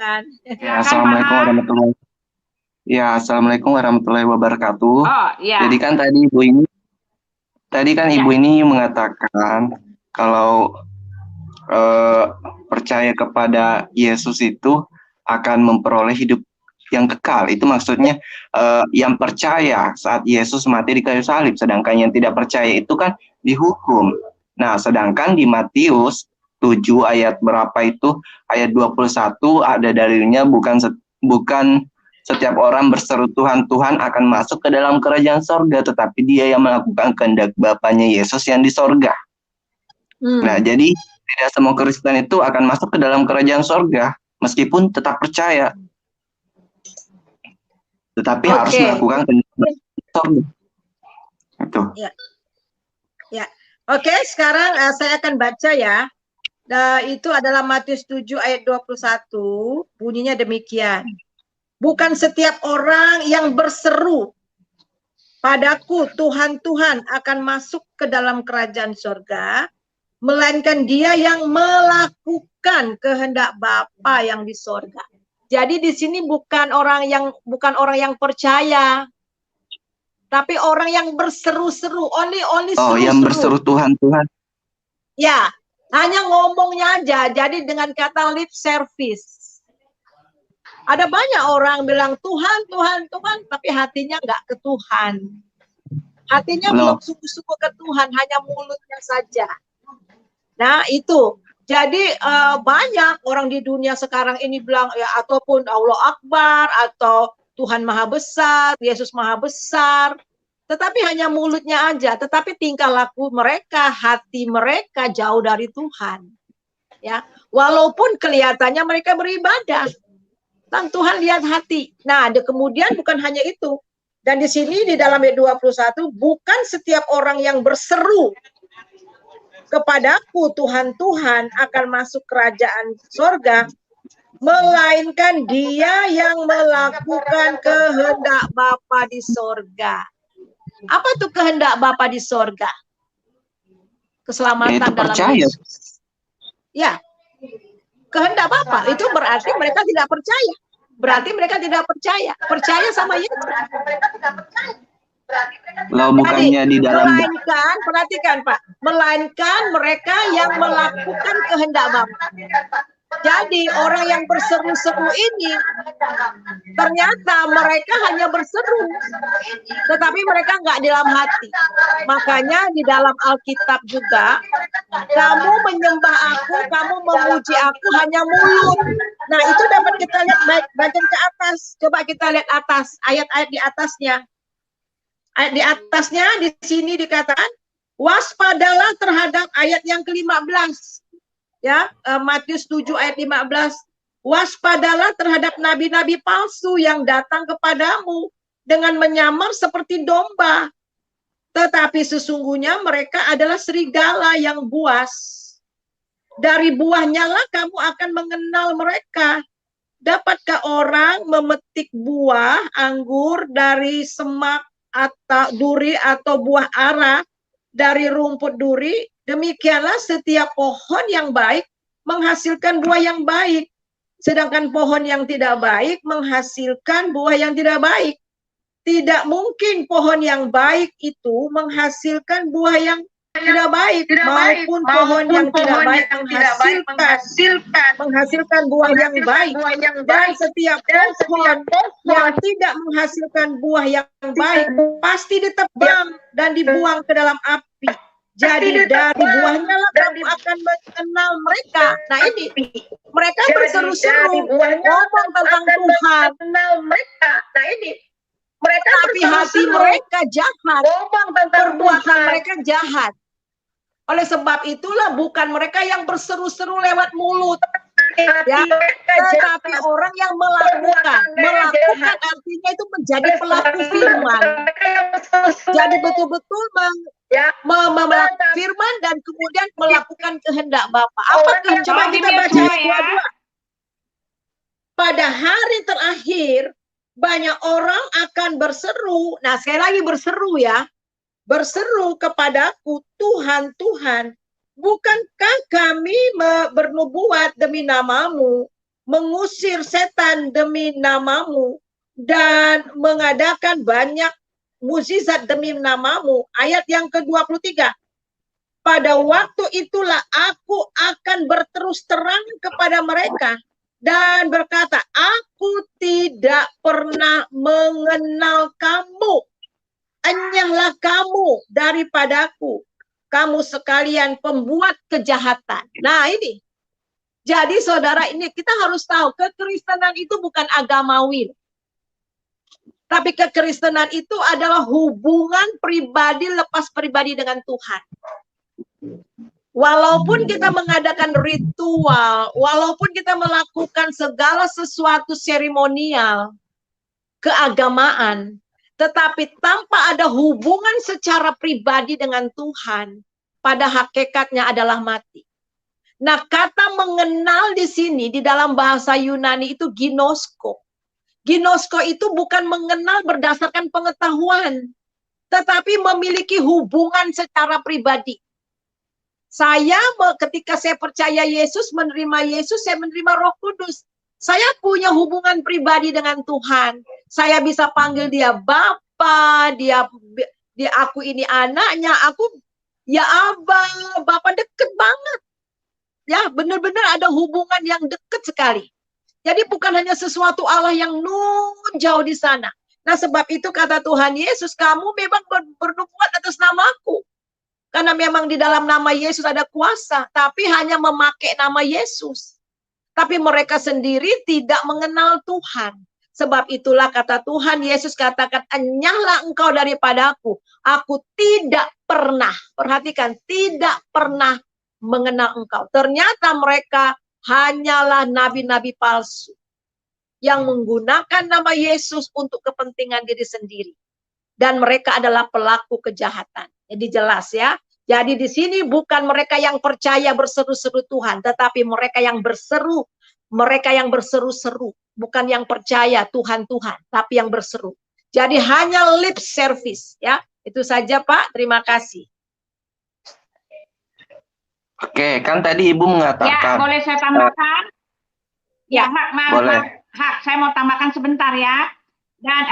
silakan. Ya, Assalamualaikum warahmatullahi wabarakatuh. Oh, ya. Jadi kan Ibu ini mengatakan kalau percaya kepada Yesus itu akan memperoleh hidup yang kekal. Itu maksudnya yang percaya saat Yesus mati di kayu salib, sedangkan yang tidak percaya itu kan dihukum. Nah, sedangkan di Matius 7 ayat berapa itu? Ayat 21 ada dalilnya bukan setiap orang berseru Tuhan, Tuhan akan masuk ke dalam kerajaan sorga, tetapi dia yang melakukan kehendak Bapanya Yesus yang di sorga. Nah, jadi tidak semua Kristen itu akan masuk ke dalam kerajaan sorga, meskipun tetap percaya. Tetapi harus melakukan kehendak sorga. Itu. Ya. Oke, sekarang saya akan baca ya. Itu adalah Matius 7 ayat 21, bunyinya demikian. Bukan setiap orang yang berseru padaku, Tuhan, Tuhan, akan masuk ke dalam kerajaan surga, melainkan dia yang melakukan kehendak Bapa yang di surga. Jadi di sini bukan orang yang percaya, tapi orang yang berseru-seru, only seru-seru. Yang berseru Tuhan, Tuhan. Ya, hanya ngomongnya aja, jadi dengan kata lip service. Ada banyak orang bilang Tuhan, Tuhan, Tuhan, tapi hatinya nggak ke Tuhan. Hatinya belum sungguh-sungguh ke Tuhan, hanya mulutnya saja. Nah, itu. Jadi banyak orang di dunia sekarang ini bilang, ya, ataupun Allah Akbar, atau Tuhan Maha Besar, Yesus Maha Besar. Tetapi hanya mulutnya aja, tetapi tingkah laku mereka, hati mereka jauh dari Tuhan. Ya, walaupun kelihatannya mereka beribadah. Dan Tuhan lihat hati. Nah, kemudian bukan hanya itu. Dan di sini di dalam ayat 21, bukan setiap orang yang berseru kepadaku Tuhan, Tuhan akan masuk kerajaan sorga, melainkan dia yang melakukan kehendak Bapa di sorga. Apa tuh kehendak Bapa di sorga? Keselamatan dalam Yesus. Ya. Kehendak Bapa itu berarti mereka tidak percaya. Berarti mereka tidak percaya. Percaya sama Yesus. Bukannya di dalam, melainkan, perhatikan Pak, melainkan mereka yang melakukan kehendak Bapa. Jadi orang yang berseru-seru ini ternyata mereka hanya berseru, tetapi mereka nggak dalam hati. Makanya di dalam Alkitab juga, kamu menyembah aku, kamu memuji aku hanya mulut. Nah, itu dapat kita lihat bagian ke atas. Coba kita lihat atas, ayat-ayat di atasnya. Ayat di atasnya di sini dikatakan, waspadalah terhadap ayat yang ke-15. Ya, Matius 7 ayat 15. Waspadalah terhadap nabi-nabi palsu yang datang kepadamu dengan menyamar seperti domba. Tetapi sesungguhnya mereka adalah serigala yang buas. Dari buahnya lah kamu akan mengenal mereka. Dapatkah orang memetik buah anggur dari semak atau duri atau buah ara dari rumput duri? Demikianlah setiap pohon yang baik menghasilkan buah yang baik, sedangkan pohon yang tidak baik menghasilkan buah yang tidak baik. Tidak mungkin pohon yang baik itu menghasilkan buah yang tidak baik, maupun pohon yang tidak baik menghasilkan buah yang baik. Dan setiap pohon yang tidak menghasilkan buah yang baik pasti ditebang dan dibuang ke dalam api. Jadi dari buahnya lah kamu akan mengenal mereka. Nah, ini mereka berseru-seru ngomong tentang Tuhan. Nah, ini mereka tapi hati mereka jahat, perbuatan mereka jahat. Oleh sebab itulah bukan mereka yang berseru-seru lewat mulut, ya, tetapi orang yang melakukan artinya itu menjadi pelaku firman. Jadi betul-betul melakukan firman dan kemudian melakukan kehendak Bapa. Apakah? Coba kita baca ayat 22. Pada hari terakhir banyak orang akan berseru. Nah, sekali lagi berseru ya. Berseru kepadaku, Tuhan, Tuhan, bukankah kami bernubuat demi namamu, mengusir setan demi namamu dan mengadakan banyak mukjizat demi namamu. Ayat yang ke-23. Pada waktu itulah aku akan berterus terang kepada mereka dan berkata, aku tidak pernah mengenal kamu. Enyahlah kamu daripadaku. Kamu sekalian pembuat kejahatan. Nah ini. Jadi saudara, ini kita harus tahu, kekristenan itu bukan agamawi. Tapi kekristenan itu adalah hubungan pribadi lepas pribadi dengan Tuhan. Walaupun kita mengadakan ritual, walaupun kita melakukan segala sesuatu seremonial, keagamaan, tetapi tanpa ada hubungan secara pribadi dengan Tuhan, pada hakikatnya adalah mati. Nah, kata mengenal di sini, di dalam bahasa Yunani itu ginosko. Ginosko itu bukan mengenal berdasarkan pengetahuan, tetapi memiliki hubungan secara pribadi. Saya ketika saya percaya Yesus, menerima Yesus, saya menerima Roh Kudus. Saya punya hubungan pribadi dengan Tuhan. Saya bisa panggil dia Bapa, dia aku ini anaknya, aku ya Abang, Bapa, deket banget. Ya, benar-benar ada hubungan yang deket sekali. Jadi bukan hanya sesuatu Allah yang jauh di sana. Nah, sebab itu kata Tuhan Yesus, kamu memang bernubuat atas namaku. Karena memang di dalam nama Yesus ada kuasa, tapi hanya memakai nama Yesus. Tapi mereka sendiri tidak mengenal Tuhan. Sebab itulah kata Tuhan Yesus katakan, enyahlah engkau daripadaku. Aku tidak pernah, perhatikan, tidak pernah mengenal engkau. Ternyata mereka hanyalah nabi-nabi palsu yang menggunakan nama Yesus untuk kepentingan diri sendiri. Dan mereka adalah pelaku kejahatan. Jadi jelas ya. Jadi di sini bukan mereka yang percaya berseru-seru Tuhan, tetapi mereka yang berseru-seru, bukan yang percaya Tuhan, tapi yang berseru. Jadi hanya lip service ya. Itu saja Pak, terima kasih. Oke, kan tadi Ibu mengatakan. Ya, boleh saya tambahkan? Ya, maaf, saya mau tambahkan sebentar ya. Dan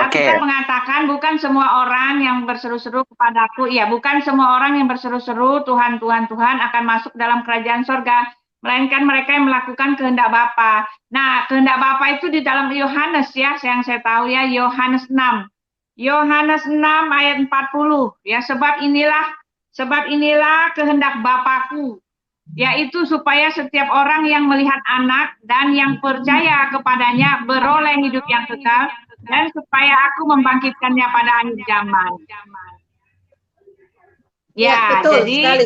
kita mengatakan bukan semua orang yang berseru-seru kepadaku, ya bukan semua orang yang berseru-seru Tuhan, Tuhan, Tuhan akan masuk dalam kerajaan sorga, melainkan mereka yang melakukan kehendak Bapa. Nah, kehendak Bapa itu di dalam Yohanes ya, yang saya tahu ya, Yohanes 6. Yohanes 6 ayat 40 ya, sebab inilah kehendak Bapakku, yaitu supaya setiap orang yang melihat anak dan yang percaya kepadanya beroleh hidup yang kekal, dan supaya aku membangkitkannya pada akhir zaman. Ya, betul, jadi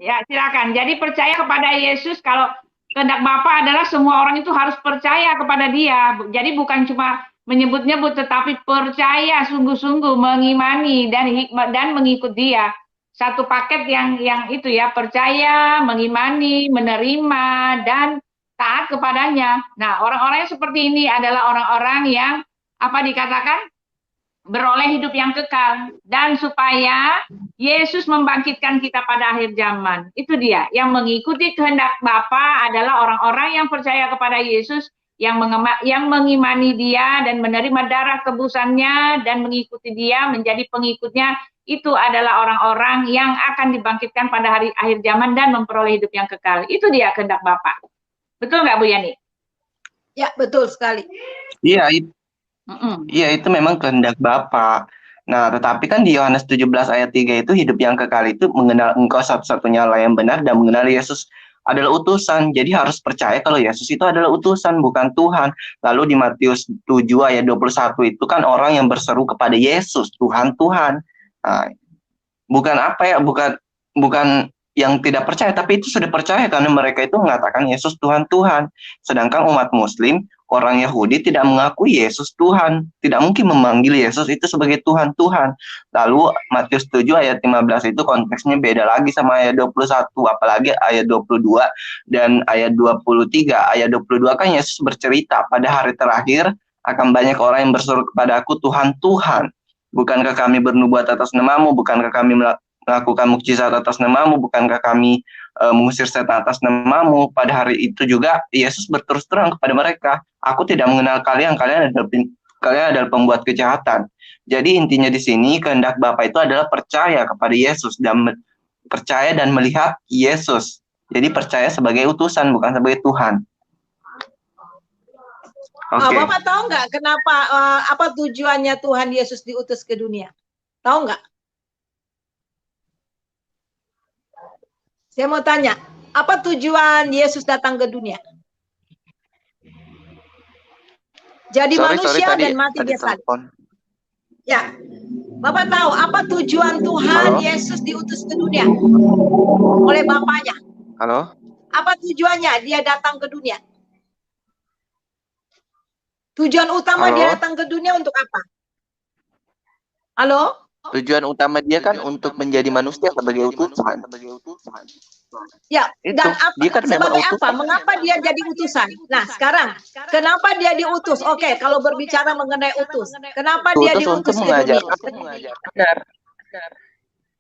ya silakan. Jadi percaya kepada Yesus, kalau kehendak Bapa adalah semua orang itu harus percaya kepada Dia. Jadi bukan cuma menyebut-nyebut, tetapi percaya sungguh-sungguh, mengimani dan mengikut Dia. Satu paket yang itu ya, percaya, mengimani, menerima, dan taat kepadanya. Nah, orang-orang yang seperti ini adalah orang-orang yang, apa dikatakan, beroleh hidup yang kekal. Dan supaya Yesus membangkitkan kita pada akhir zaman. Itu dia, yang mengikuti kehendak Bapa adalah orang-orang yang percaya kepada Yesus, yang mengimani Dia dan menerima darah tebusannya dan mengikuti Dia, menjadi pengikutnya. Itu adalah orang-orang yang akan dibangkitkan pada hari akhir zaman dan memperoleh hidup yang kekal. Itu dia kehendak Bapa. Betul nggak Bu Yani? Ya, betul sekali. Iya, itu memang kehendak Bapa. Nah, tetapi kan di Yohanes 17 ayat 3 itu hidup yang kekal itu mengenal Engkau satu-satunya Allah yang benar dan mengenal Yesus adalah utusan. Jadi harus percaya kalau Yesus itu adalah utusan, bukan Tuhan. Lalu di Matius 7 ayat 21 itu kan orang yang berseru kepada Yesus, Tuhan, Tuhan. Nah, bukan yang tidak percaya, tapi itu sudah percaya karena mereka itu mengatakan Yesus Tuhan. Sedangkan umat Muslim, orang Yahudi tidak mengakui Yesus Tuhan, tidak mungkin memanggil Yesus itu sebagai Tuhan. Lalu Matius 7 ayat 15 itu konteksnya beda lagi sama ayat 21, apalagi ayat 22 dan ayat 23. Ayat 22 kan Yesus bercerita, pada hari terakhir akan banyak orang yang berseru kepadaku, Tuhan, Tuhan. Bukankah kami bernubuat atas namamu? Bukankah kami melakukan mukjizat atas namamu? Bukankah kami mengusir setan atas namamu. Pada hari itu juga Yesus berterus terang kepada mereka, aku tidak mengenal kalian, kalian adalah pembuat kejahatan. Jadi intinya di sini kehendak Bapa itu adalah percaya kepada Yesus dan percaya dan melihat Yesus. Jadi percaya sebagai utusan, bukan sebagai Tuhan. Oke. Bapak tahu nggak kenapa apa tujuannya Tuhan Yesus diutus ke dunia? Tahu nggak? Saya mau tanya, apa tujuan Yesus datang ke dunia? Jadi manusia dan mati di salib. Ya, Bapak tahu apa tujuan Tuhan Yesus diutus ke dunia oleh Bapaknya? Halo? Apa tujuannya dia datang ke dunia? Tujuan utama dia datang ke dunia untuk apa? Halo? Tujuan utama dia kan untuk menjadi manusia sebagai utusan. Ya, dan apa, sebagai apa? Mengapa dia jadi utusan? Nah, sekarang, kenapa dia diutus? Oke, kalau berbicara mengenai utus, kenapa dia diutus ke dunia?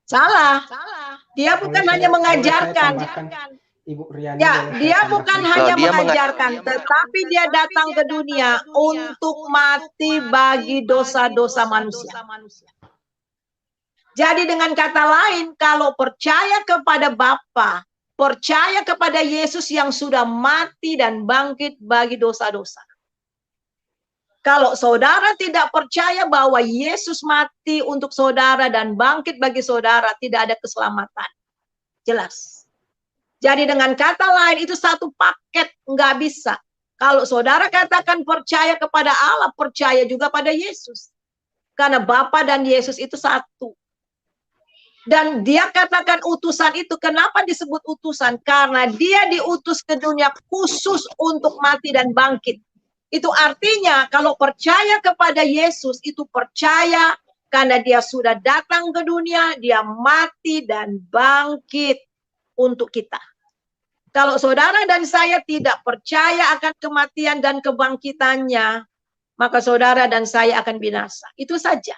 Salah. Dia bukan hanya mengajarkan. Ibu Riani, ya, dia bukan hanya mengajarkan, tetapi dia datang ke dunia untuk mati bagi dosa-dosa manusia. Jadi dengan kata lain, kalau percaya kepada Bapa, percaya kepada Yesus yang sudah mati dan bangkit bagi dosa-dosa. Kalau saudara tidak percaya bahwa Yesus mati untuk saudara dan bangkit bagi saudara, tidak ada keselamatan. Jelas. Jadi dengan kata lain itu satu paket, nggak bisa. Kalau saudara katakan percaya kepada Allah, percaya juga pada Yesus. Karena Bapa dan Yesus itu satu. Dan dia katakan utusan itu, kenapa disebut utusan? Karena dia diutus ke dunia khusus untuk mati dan bangkit. Itu artinya kalau percaya kepada Yesus, itu percaya karena dia sudah datang ke dunia, dia mati dan bangkit untuk kita. Kalau saudara dan saya tidak percaya akan kematian dan kebangkitannya, maka saudara dan saya akan binasa. Itu saja.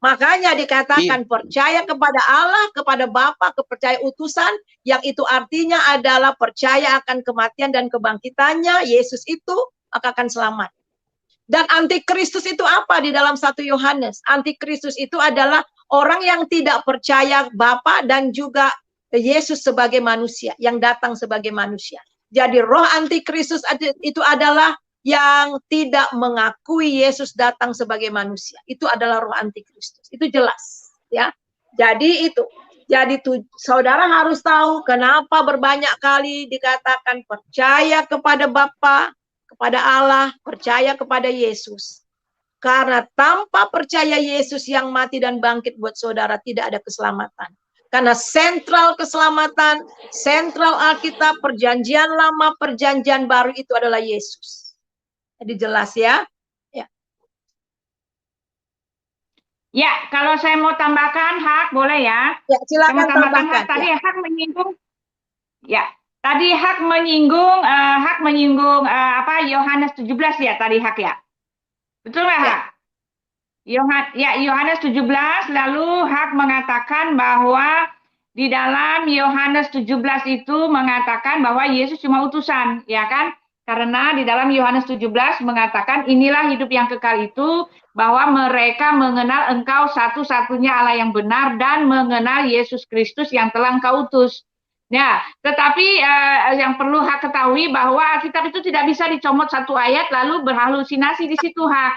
Makanya dikatakan percaya kepada Allah, kepada Bapa, kepercaya utusan, yang itu artinya adalah percaya akan kematian dan kebangkitannya, Yesus itu, maka akan selamat. Dan antikristus itu apa di dalam 1 Yohanes? Antikristus itu adalah orang yang tidak percaya Bapa dan juga Yesus sebagai manusia, yang datang sebagai manusia. Jadi roh antikristus itu adalah yang tidak mengakui Yesus datang sebagai manusia. Itu adalah roh antikristus. Itu jelas, ya. Jadi itu. Jadi saudara harus tahu kenapa berbanyak kali dikatakan percaya kepada Bapa, kepada Allah, percaya kepada Yesus. Karena tanpa percaya Yesus yang mati dan bangkit buat saudara tidak ada keselamatan. Karena sentral keselamatan, sentral Alkitab, perjanjian lama, perjanjian baru itu adalah Yesus. Jadi jelas ya. Ya, kalau saya mau tambahkan hak, boleh ya? Ya, silakan tambahkan. Hak. Tadi ya. Hak menyinggung. Ya, tadi hak menyinggung apa Yohanes 17 ya tadi hak ya. Betul nggak hak? Yohanes 17 lalu hak mengatakan bahwa di dalam Yohanes 17 itu mengatakan bahwa Yesus cuma utusan, ya kan? Karena di dalam Yohanes 17 mengatakan inilah hidup yang kekal itu, bahwa mereka mengenal engkau satu-satunya Allah yang benar dan mengenal Yesus Kristus yang telah engkau utus. Ya, tetapi yang perlu hak ketahui bahwa Alkitab itu tidak bisa dicomot satu ayat lalu berhalusinasi di situ hak.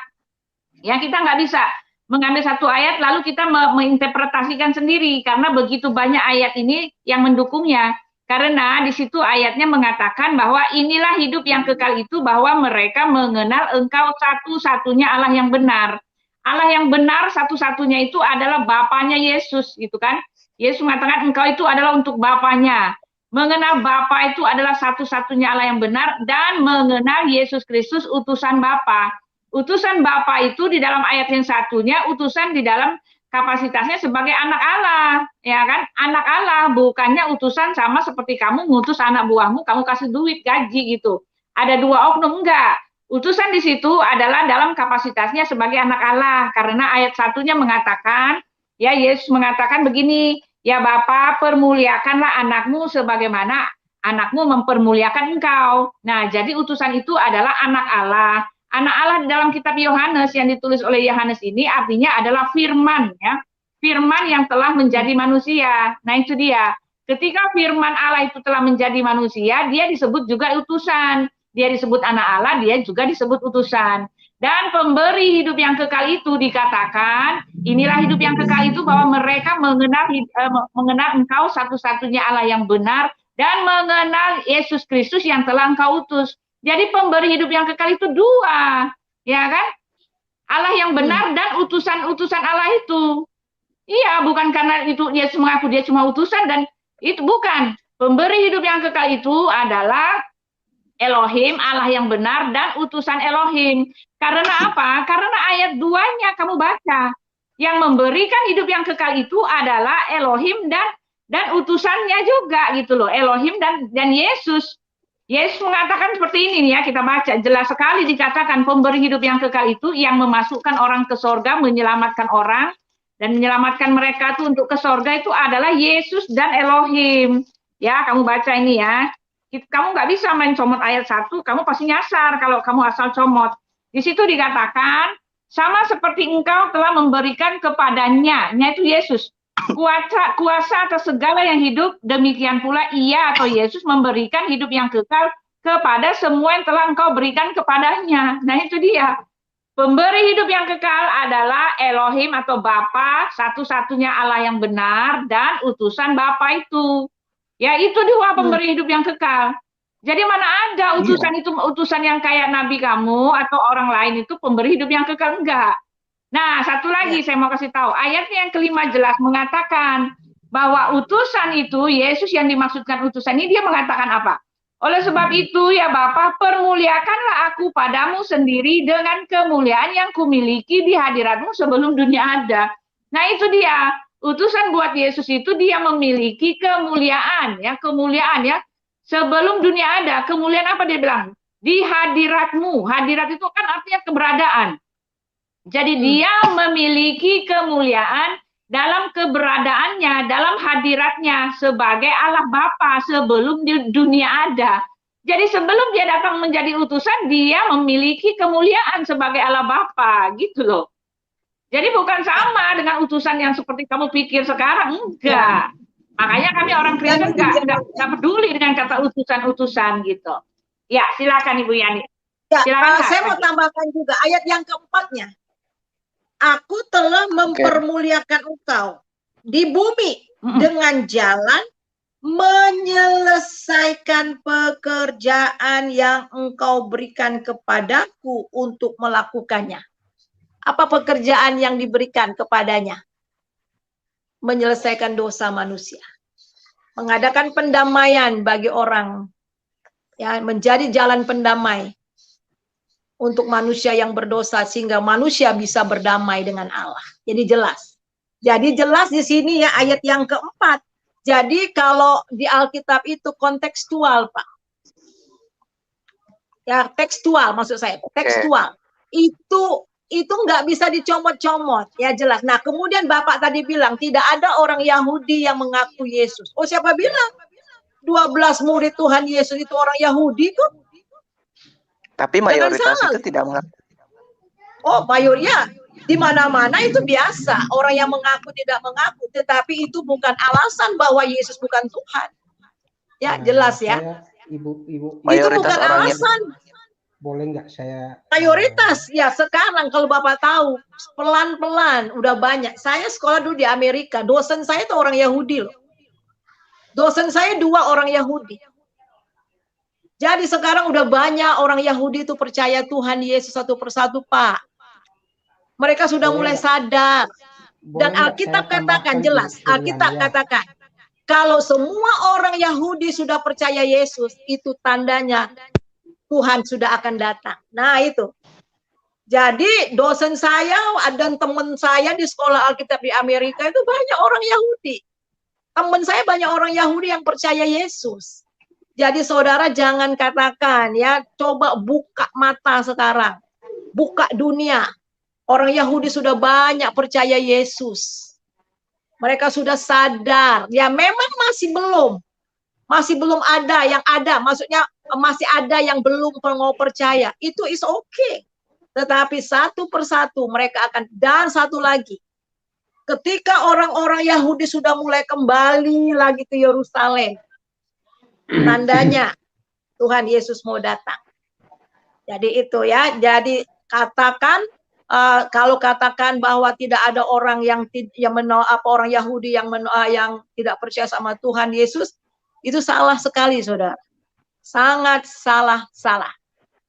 Ya, kita nggak bisa mengambil satu ayat lalu kita menginterpretasikan sendiri karena begitu banyak ayat ini yang mendukungnya. Karena di situ ayatnya mengatakan bahwa inilah hidup yang kekal itu, bahwa mereka mengenal engkau satu-satunya Allah yang benar. Allah yang benar satu-satunya itu adalah Bapanya Yesus, gitu kan? Yesus mengatakan engkau itu adalah untuk Bapanya. Mengenal Bapa itu adalah satu-satunya Allah yang benar dan mengenal Yesus Kristus utusan Bapa. Utusan Bapa itu di dalam ayat yang satunya utusan di dalam kapasitasnya sebagai anak Allah, ya kan? Anak Allah, bukannya utusan sama seperti kamu ngutus anak buahmu, kamu kasih duit, gaji gitu. Ada dua oknum, enggak. Utusan di situ adalah dalam kapasitasnya sebagai anak Allah, karena ayat satunya mengatakan, ya Yesus mengatakan begini, Ya Bapa, permuliakanlah anakmu sebagaimana anakmu mempermuliakan engkau. Nah, jadi utusan itu adalah anak Allah. Anak Allah di dalam kitab Yohanes yang ditulis oleh Yohanes ini artinya adalah firman, ya. Firman yang telah menjadi manusia. Nah, itu dia. Ketika firman Allah itu telah menjadi manusia, dia disebut juga utusan. Dia disebut anak Allah, dia juga disebut utusan. Dan pemberi hidup yang kekal itu dikatakan, inilah hidup yang kekal itu bahwa mereka mengenal engkau satu-satunya Allah yang benar dan mengenal Yesus Kristus yang telah engkau utus. Jadi pemberi hidup yang kekal itu dua, ya kan? Allah yang benar dan utusan-utusan Allah itu. Iya, bukan karena itu dia mengaku dia cuma utusan dan itu bukan. Pemberi hidup yang kekal itu adalah Elohim, Allah yang benar, dan utusan Elohim. Karena apa? Karena ayat 2-nya kamu baca. Yang memberikan hidup yang kekal itu adalah Elohim dan utusannya juga gitu loh. Elohim dan Yesus. Yesus mengatakan seperti ini nih ya, kita baca. Jelas sekali dikatakan pemberi hidup yang kekal itu yang memasukkan orang ke sorga, menyelamatkan orang, dan menyelamatkan mereka itu untuk ke sorga itu adalah Yesus dan Elohim. Ya, kamu baca ini ya. Kamu nggak bisa main comot ayat 1, kamu pasti nyasar kalau kamu asal comot. Di situ dikatakan, sama seperti engkau telah memberikan kepadanya, yaitu Yesus, kuasa atas segala yang hidup, demikian pula ia atau Yesus memberikan hidup yang kekal kepada semua yang telah engkau berikan kepadanya. Nah itu dia. Pemberi hidup yang kekal adalah Elohim atau Bapa, satu-satunya Allah yang benar, dan utusan Bapa itu. Ya itu dua pemberi hidup yang kekal. Jadi mana ada utusan itu utusan yang kayak nabi kamu atau orang lain itu pemberi hidup yang kekal, enggak. Nah, satu lagi saya mau kasih tahu. Ayatnya yang kelima jelas mengatakan bahwa utusan itu, Yesus yang dimaksudkan utusan ini, dia mengatakan apa? Oleh sebab itu ya Bapa, permuliakanlah aku padamu sendiri dengan kemuliaan yang kumiliki di hadiratmu sebelum dunia ada. Nah itu dia. Utusan buat Yesus itu dia memiliki kemuliaan ya sebelum dunia ada. Kemuliaan apa dia bilang? Di hadiratmu. Hadirat itu kan artinya keberadaan. Jadi dia memiliki kemuliaan dalam keberadaannya, dalam hadiratnya sebagai Allah Bapa sebelum dunia ada. Jadi sebelum dia datang menjadi utusan, dia memiliki kemuliaan sebagai Allah Bapa, gitu loh. Jadi bukan sama dengan utusan yang seperti kamu pikir sekarang, enggak. Makanya kami orang Kristen enggak peduli dengan kata utusan-utusan gitu. Ya, silakan Ibu Yani. Ya, saya mau tambahkan juga ayat yang keempatnya. Aku telah mempermuliakan engkau di bumi dengan jalan menyelesaikan pekerjaan yang engkau berikan kepadaku untuk melakukannya. Apa pekerjaan yang diberikan kepadanya? Menyelesaikan dosa manusia. Mengadakan pendamaian bagi orang. Ya, menjadi jalan pendamai untuk manusia yang berdosa sehingga manusia bisa berdamai dengan Allah. Jadi jelas. Jadi jelas di sini ya ayat yang keempat. Jadi kalau di Alkitab itu kontekstual, Pak. Ya, tekstual maksud saya. Tekstual. Itu nggak bisa dicomot-comot, ya jelas. Nah, kemudian Bapak tadi bilang tidak ada orang Yahudi yang mengaku Yesus. Oh, siapa bilang? 12 murid Tuhan Yesus itu orang Yahudi kok. Tapi mayoritas itu tidak mengaku. Oh, mayoritas. Di mana-mana itu biasa. Orang yang mengaku tidak mengaku, tetapi itu bukan alasan bahwa Yesus bukan Tuhan. Ya, jelas ya. Ibu. Itu bukan alasan. Boleh nggak saya? Mayoritas ya sekarang kalau Bapak tahu pelan-pelan udah banyak. Saya sekolah dulu di Amerika, dosen saya itu orang Yahudi loh. Dosen saya 2 orang Yahudi. Jadi sekarang udah banyak orang Yahudi itu percaya Tuhan Yesus satu persatu, Pak. Mereka sudah mulai sadar. Dan Alkitab katakan jelas, Alkitab katakan kalau semua orang Yahudi sudah percaya Yesus, itu tandanya Tuhan sudah akan datang. Nah itu. Jadi dosen saya dan teman saya di sekolah Alkitab di Amerika itu banyak orang Yahudi. Teman saya banyak orang Yahudi yang percaya Yesus. Jadi saudara jangan katakan ya, coba buka mata sekarang. Buka dunia. Orang Yahudi sudah banyak percaya Yesus. Mereka sudah sadar. Ya memang masih belum ada yang ada. Maksudnya masih ada yang belum mau percaya. Itu is okay. Tetapi satu persatu mereka akan, dan satu lagi. Ketika orang-orang Yahudi sudah mulai kembali lagi ke Yerusalem, tandanya Tuhan Yesus mau datang. Jadi itu ya. Jadi katakan kalau katakan bahwa tidak ada orang yang orang Yahudi yang tidak percaya sama Tuhan Yesus, itu salah sekali, saudara. Sangat salah.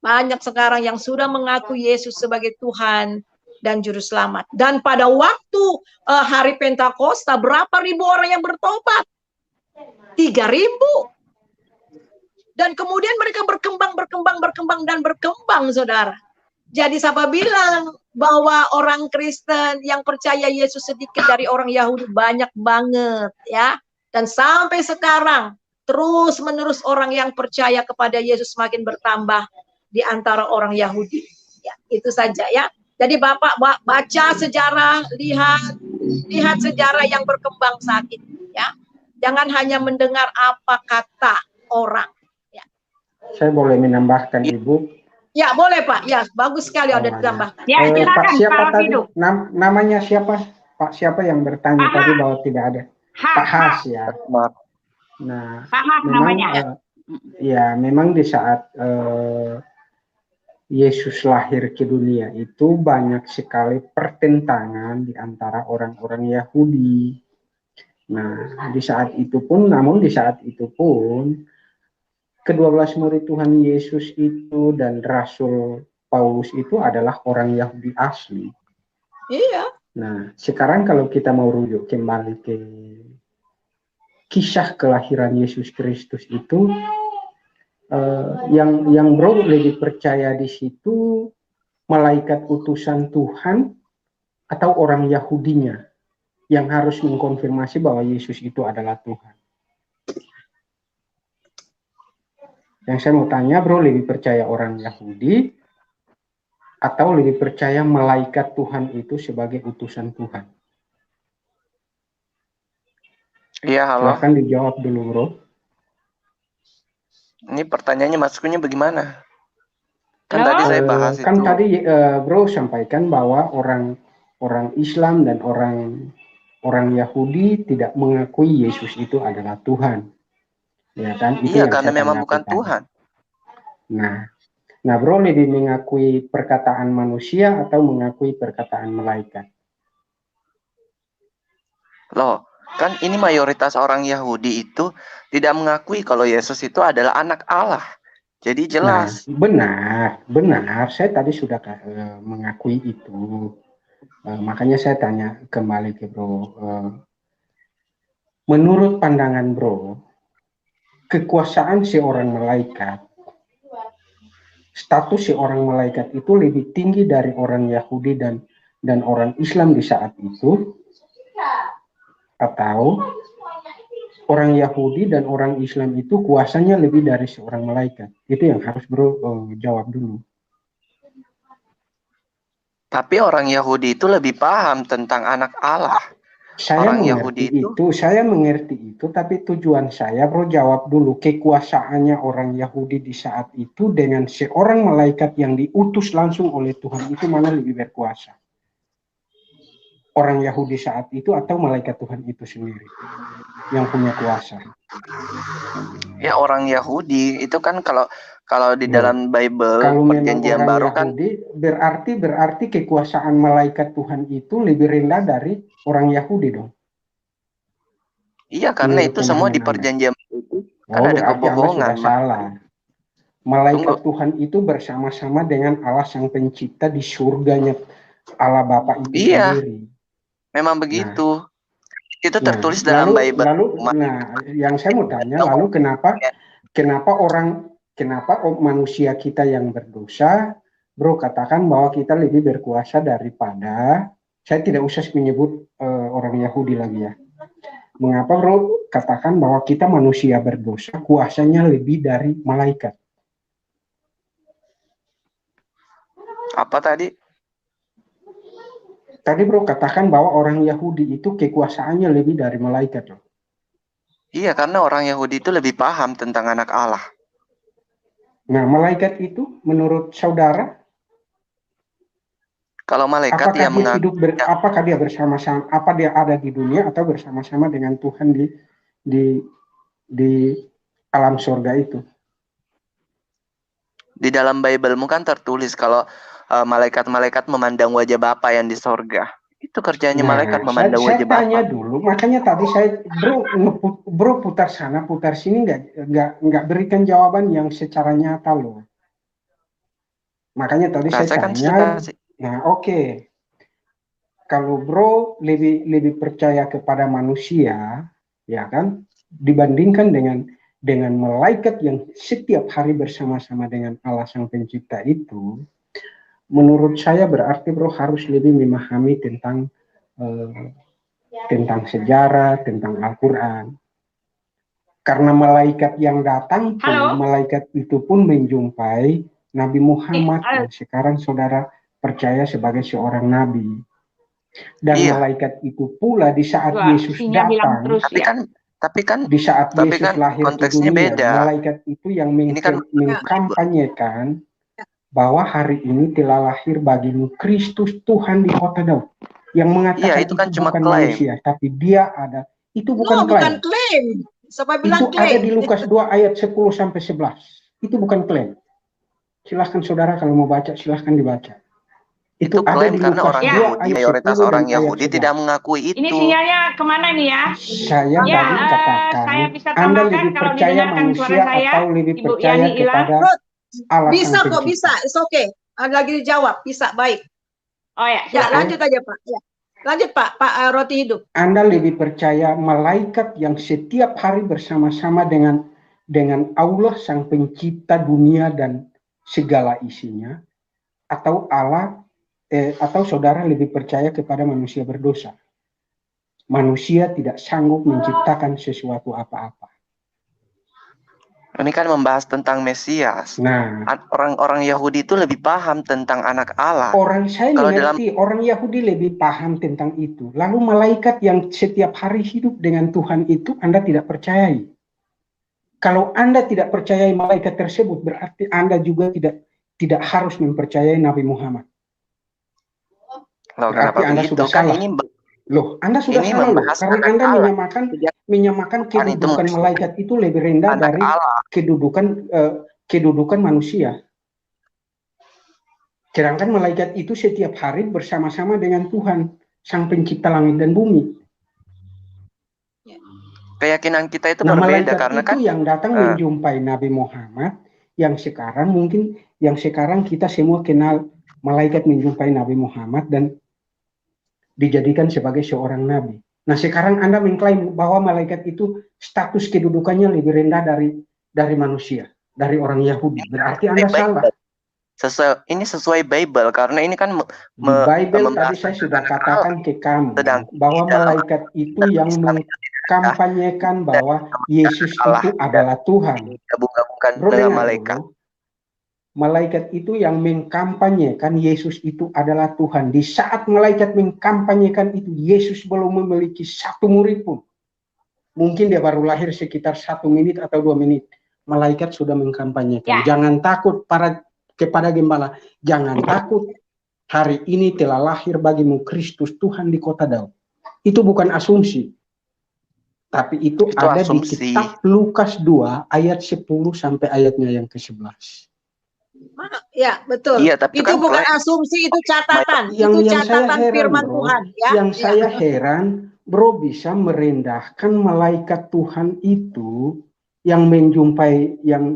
Banyak sekarang yang sudah mengaku Yesus sebagai Tuhan dan Juru Selamat. Dan pada waktu hari Pentakosta, berapa ribu orang yang bertobat? 3.000. Dan kemudian mereka berkembang, saudara. Jadi siapa bilang bahwa orang Kristen yang percaya Yesus sedikit dari orang Yahudi? Banyak banget ya. Dan sampai sekarang terus menerus orang yang percaya kepada Yesus semakin bertambah di antara orang Yahudi. Ya, itu saja ya. Jadi Bapak baca sejarah, lihat sejarah yang berkembang saat ini ya. Jangan hanya mendengar apa kata orang. Ya. Saya boleh menambahkan, Ibu? Ya, boleh Pak. Ya, bagus sekali ada ditambahkan. Ya, silakan. Pak, siapa Pak tadi? Namanya siapa? Pak, siapa yang bertanya tadi bahwa tidak ada? Pak Has ya. Nah, memang ya memang di saat Yesus lahir ke dunia itu banyak sekali pertentangan di antara orang-orang Yahudi. Nah, di saat itu pun ke-12 murid Tuhan Yesus itu dan Rasul Paulus itu adalah orang Yahudi asli. Iya. Nah, sekarang kalau kita mau rujuk kembali ke kisah kelahiran Yesus Kristus itu, yang bro lebih percaya di situ malaikat utusan Tuhan atau orang Yahudinya yang harus mengkonfirmasi bahwa Yesus itu adalah Tuhan. Yang saya mau tanya, bro, lebih percaya orang Yahudi atau lebih percaya malaikat Tuhan itu sebagai utusan Tuhan? Iya, halo. Silahkan dijawab dulu, bro. Ini pertanyaannya masuknya bagaimana? Kan tadi saya bahas kan itu. tadi bro sampaikan bahwa orang Islam dan orang Yahudi tidak mengakui Yesus itu adalah Tuhan. Ya kan? Itu Iya, yang karena saya memang bukan tadi. Tuhan. Nah, bro lebih mengakui perkataan manusia atau mengakui perkataan malaikat? Loh, kan ini mayoritas orang Yahudi itu tidak mengakui kalau Yesus itu adalah anak Allah. Jadi jelas. Nah, benar. Saya tadi sudah mengakui itu. Makanya saya tanya kembali ke bro. Menurut pandangan bro, kekuasaan seorang malaikat, status seorang malaikat itu lebih tinggi dari orang Yahudi dan orang Islam di saat itu, atau orang Yahudi dan orang Islam itu kuasanya lebih dari seorang malaikat? Itu yang harus bro jawab dulu. Tapi orang Yahudi itu lebih paham tentang anak Allah. Saya mengerti itu, tapi tujuan saya bro jawab dulu, kekuasaannya orang Yahudi di saat itu dengan seorang malaikat yang diutus langsung oleh Tuhan itu mana lebih berkuasa? Orang Yahudi saat itu atau malaikat Tuhan itu sendiri yang punya kuasa? Ya, orang Yahudi itu kan kalau di dalam Bible Perjanjian Baru kan berarti kekuasaan malaikat Tuhan itu lebih rendah dari orang Yahudi dong. Iya, karena itu semua di Perjanjian Baru itu kan ada kebohongan. Salah. Malaikat Tuhan itu bersama-sama dengan Allah Sang Pencipta di surganya Allah Bapa itu sendiri. Memang begitu. Itu tertulis dalam Bible. Yang saya mau tanya, lalu kenapa manusia kita yang berdosa, bro katakan bahwa kita lebih berkuasa daripada, saya tidak usah menyebut orang Yahudi lagi ya. Mengapa bro katakan bahwa kita manusia berdosa kuasanya lebih dari malaikat? Apa tadi? Tadi bro katakan bahwa orang Yahudi itu kekuasaannya lebih dari malaikat loh. Iya, karena orang Yahudi itu lebih paham tentang anak Allah. Nah, malaikat itu menurut saudara, Kalau malaikat apakah yang dia hidup apakah dia bersama-sama, apa dia ada di dunia atau bersama-sama dengan Tuhan di alam surga itu? Di dalam Bible-mu kan tertulis kalau malaikat-malaikat memandang wajah Bapa yang di sorga. Itu kerjanya malaikat memandang saya wajah tanya Bapa. dulu, makanya tadi saya bro putar sana putar sini nggak berikan jawaban yang secara nyata loh. Makanya tadi saya tanya. Nah, oke. Kalau bro lebih percaya kepada manusia, ya kan, dibandingkan dengan malaikat yang setiap hari bersama-sama dengan Allah Sang Pencipta itu, menurut saya berarti bro harus lebih memahami tentang sejarah, tentang Al-Quran. Karena malaikat yang datang pun, malaikat itu pun menjumpai Nabi Muhammad yang sekarang saudara percaya sebagai seorang nabi. Dan malaikat itu pula di saat Yesus datang, tapi kan di saat Yesus lahir ke dunia, beda. Malaikat itu yang mengkampanyekan bahwa hari ini telah lahir bagimu Kristus Tuhan di kota Daud. Yang mengatakan itu kan cuma bukan klaim. Manusia, tapi dia ada. Itu bukan klaim. Bukan klaim. Siapa bilang itu klaim? ada di Lukas 2 ayat 10-11. Itu bukan klaim. Silahkan saudara kalau mau baca, silahkan dibaca. Itu klaim karena orang Yahudi, mayoritas orang Yahudi tidak mengakui itu. Ini sinyalnya kemana nih ya? Saya tadi katakan, saya bisa Anda lebih percaya manusia atau lebih percaya kepada Allah Bisa Sang kok, Pencipta? bisa. It's okay. Lagi dijawab, bisa, baik. Oh ya, lanjut aja Pak. Ya. Lanjut Pak Roti Hidup. Anda lebih percaya malaikat yang setiap hari bersama-sama dengan Allah Sang Pencipta dunia dan segala isinya, atau atau saudara lebih percaya kepada manusia berdosa? Manusia tidak sanggup menciptakan sesuatu apa-apa. Ini kan membahas tentang Mesias. Nah, orang-orang Yahudi itu lebih paham tentang anak Allah. Saya mengerti, orang Yahudi lebih paham tentang itu. Lalu malaikat yang setiap hari hidup dengan Tuhan itu Anda tidak percayai. Kalau Anda tidak percayai malaikat tersebut, berarti Anda juga tidak harus mempercayai Nabi Muhammad. Loh, berarti Anda sudah salah. Anda sudah salah loh, karena Anda menyamakan kedudukan malaikat itu lebih rendah dari kedudukan manusia. Sedangkan malaikat itu setiap hari bersama-sama dengan Tuhan, Sang Pencipta langit dan bumi. Keyakinan kita itu berbeda karena itu yang datang menjumpai Nabi Muhammad, yang sekarang kita semua kenal malaikat menjumpai Nabi Muhammad dan dijadikan sebagai seorang nabi. Nah, sekarang Anda mengklaim bahwa malaikat itu status kedudukannya lebih rendah dari manusia, dari orang Yahudi. Berarti Anda salah. Ini sesuai Bible karena ini kan Bible tadi saya sudah katakan ke kamu bahwa malaikat itu yang mengkampanyekan bahwa Yesus itu adalah Tuhan. Bukan dengan malaikat. Malaikat itu yang mengkampanyekan Yesus itu adalah Tuhan. Di saat malaikat mengkampanyekan itu, Yesus belum memiliki satu murid pun. Mungkin dia baru lahir sekitar 1 menit atau 2 menit. Malaikat sudah mengkampanyekan. Ya. Jangan takut kepada gembala. Jangan takut. Hari ini telah lahir bagimu Kristus Tuhan di kota Daud. Itu bukan asumsi. Tapi itu ada asumsi. Di kitab Lukas 2 ayat 10 sampai ayatnya yang ke-11. Ya, betul. Iya, tapi itu kan bukan asumsi, itu catatan. Itu catatan firman Tuhan. Ya? Yang saya heran, bro bisa merendahkan malaikat Tuhan itu yang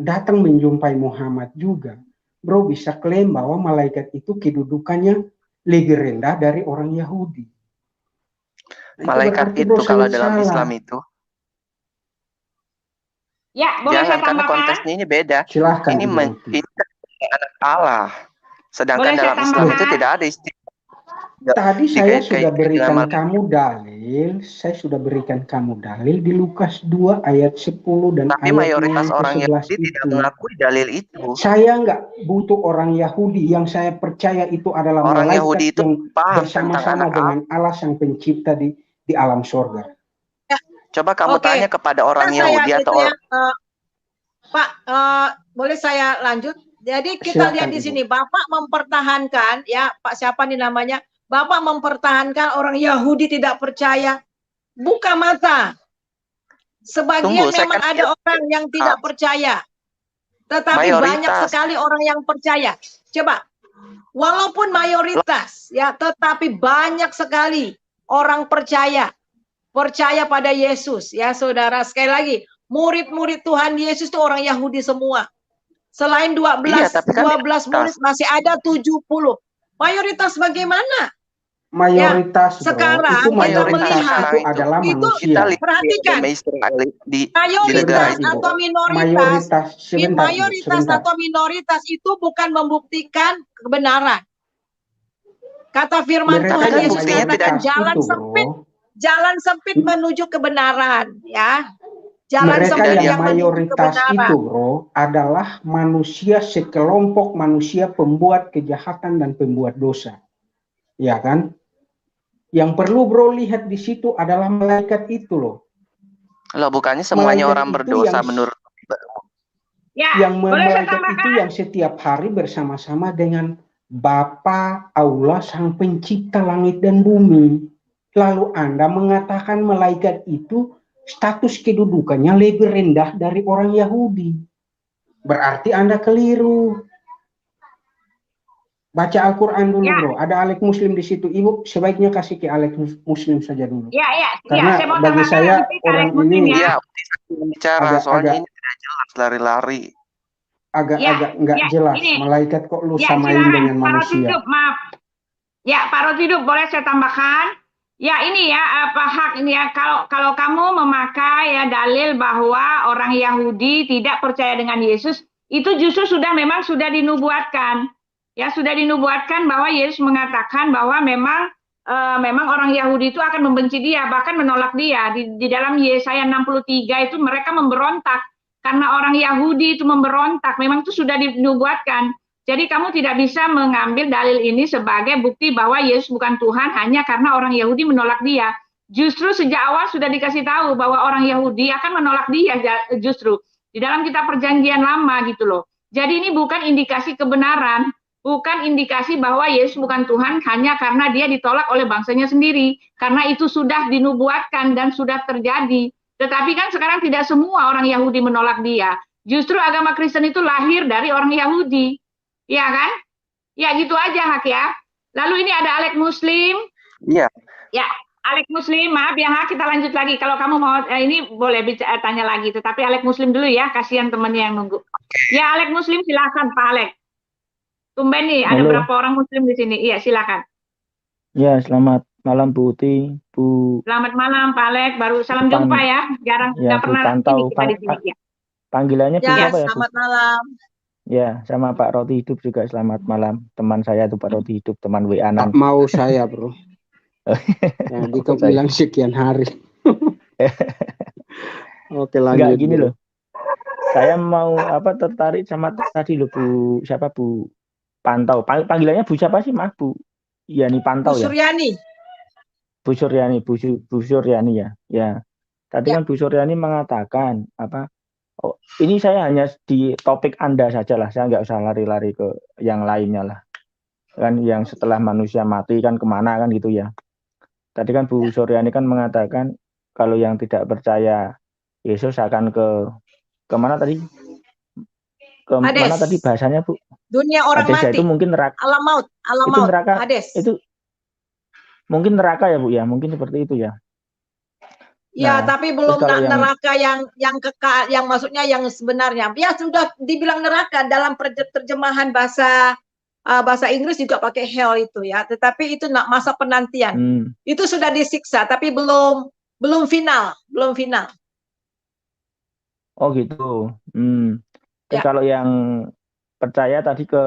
datang menjumpai Muhammad juga. Bro bisa klaim bahwa malaikat itu kedudukannya lebih rendah dari orang Yahudi. Malaikat itu kalau dalam Islam itu. Ya, boleh saya tambahkan? Karena konteksnya ini beda. Silahkan. Ini anak Allah. Sedangkan dalam Islam itu tidak ada istilah. Tadi saya sudah dikait-kaitkan dengan berikan kamu dalil, di Lukas 2 ayat 10 dan tapi ayatnya mayoritas yang orang ke-11 Yahudi tidak itu. mengakui dalil itu. Saya nggak butuh orang Yahudi, yang saya percaya itu adalah Orang malaikat Yahudi itu yang paham tentang bersama-sama anak dengan Allah sang pencipta di alam surga. Ya, Coba kamu oke. tanya kepada orang Nah, saya Yahudi atau itu ya, Pak, boleh saya lanjut? Jadi kita lihat Silakan, di Ibu. sini, Bapak mempertahankan, ya Pak siapa nih namanya? Bapak mempertahankan orang Yahudi tidak percaya. Buka mata. Sebagian Tunggu, saya memang kan ada orang yang tidak percaya. Tetapi banyak mayoritas. sekali orang yang percaya. Coba, walaupun mayoritas, ya, tetapi banyak sekali orang percaya. Percaya pada Yesus, ya saudara. Sekali lagi, murid-murid Tuhan Yesus itu orang Yahudi semua. Selain 12, Iya, tapi kan 12 murid masih ada 70. Mayoritas bagaimana? Mayoritas, ya, sekarang bro. Itu kita mayoritas melihat itu adalah itu, manusia. Kita lihat perhatikan, di mayoritas negara atau itu. minoritas, Sebentar. atau minoritas itu bukan membuktikan kebenaran. Kata firman Mereka Tuhan kan Yesus buktinya katakan mayoritas jalan itu, sempit, bro. jalan sempit menuju kebenaran, ya. Jalan Mereka sempit yang yang menuju mayoritas kebenaran. itu, bro, adalah manusia, sekelompok manusia pembuat kejahatan dan pembuat dosa. Ya kan? Yang perlu, bro, lihat di situ adalah malaikat itu, loh. Loh, bukannya semuanya Malaikat orang itu berdosa yang, menurut Ya, yang boleh saya malaikat tambahkan? itu yang setiap hari bersama-sama dengan Bapa Allah sang pencipta langit dan bumi. Lalu Anda mengatakan malaikat itu status kedudukannya lebih rendah dari orang Yahudi. Berarti Anda keliru. Baca Al-Quran dulu, Ya. bro. Ada Alek Muslim di situ. Ibu sebaiknya kasih ke Alek Muslim saja dulu. Ya, Karena saya mau bagi tambahkan saya nanti ke orang Alex Muslim ini ya. bicara, soalnya ini tidak jelas lari-lari. agak nggak jelas. Ini. Malaikat kok lu Ya, samain silakan. dengan Pak manusia. Rotidup, maaf. Ya, Pak Rotidup, boleh saya tambahkan? Ya, ini ya, apa hak ini ya, kalau kamu memakai ya dalil bahwa orang Yahudi tidak percaya dengan Yesus, itu justru memang sudah dinubuatkan. Ya, sudah dinubuatkan bahwa Yesus mengatakan bahwa memang orang Yahudi itu akan membenci dia, bahkan menolak dia. Di dalam Yesaya 63 itu mereka memberontak karena orang Yahudi itu memberontak. Memang itu sudah dinubuatkan. Jadi kamu tidak bisa mengambil dalil ini sebagai bukti bahwa Yesus bukan Tuhan hanya karena orang Yahudi menolak dia. Justru sejak awal sudah dikasih tahu bahwa orang Yahudi akan menolak dia justru. Di dalam kitab perjanjian lama gitu loh. Jadi ini bukan indikasi kebenaran. Bukan indikasi bahwa Yesus bukan Tuhan hanya karena dia ditolak oleh bangsanya sendiri. Karena itu sudah dinubuatkan dan sudah terjadi. Tetapi kan sekarang tidak semua orang Yahudi menolak dia. Justru agama Kristen itu lahir dari orang Yahudi. Ya kan? Ya gitu aja Hak ya. Lalu ini ada Alek Muslim. Iya. Ya, Alek Muslim, maaf ya Hak, kita lanjut lagi. Kalau kamu mau ini boleh tanya lagi, tetapi Alek Muslim dulu ya, kasihan temannya yang nunggu. Ya Alek Muslim silakan Pak Alek. Tumben nih ada berapa orang Muslim di sini. Iya silakan. Ya, selamat malam Bu Uti, Bu. Selamat malam Pak Alek, baru salam jumpa ya. Jarang nggak pernah ini kita di sini ya. Panggilannya Bu apa ya? Selamat malam. Ya, sama Pak Roti Hidup juga selamat malam. Teman saya tuh Pak Roti Hidup, teman WA Tak mau saya, bro. Jadi kau bilang sekian hari. Oke, lanjut. Enggak gini loh. Saya mau tertarik sama tadi loh Bu, siapa Bu Pantau. Panggilannya Bu siapa sih, Mas? Bu Yani Pantau ya? Suryani. Bu Suryani ya. Ya. Tadi kan Bu Suryani mengatakan oh, ini saya hanya di topik Anda saja lah, saya nggak usah lari-lari ke yang lainnya lah. Kan yang setelah manusia mati kan kemana kan gitu ya. Tadi kan Bu Suryani kan mengatakan kalau yang tidak percaya Yesus akan kemana tadi? Kemana tadi bahasanya Bu? Dunia orang Hades, mati. Itu mungkin neraka. Alam maut. Itu neraka. Hades. Itu mungkin neraka ya Bu ya, mungkin seperti itu ya. Ya, tapi belum neraka yang kekal, yang maksudnya yang sebenarnya. Ya sudah dibilang neraka dalam terjemahan bahasa Inggris juga pakai hell itu ya. Tetapi itu masa penantian. Itu sudah disiksa, tapi belum final. Oh gitu. Ya. Kalau yang percaya tadi ke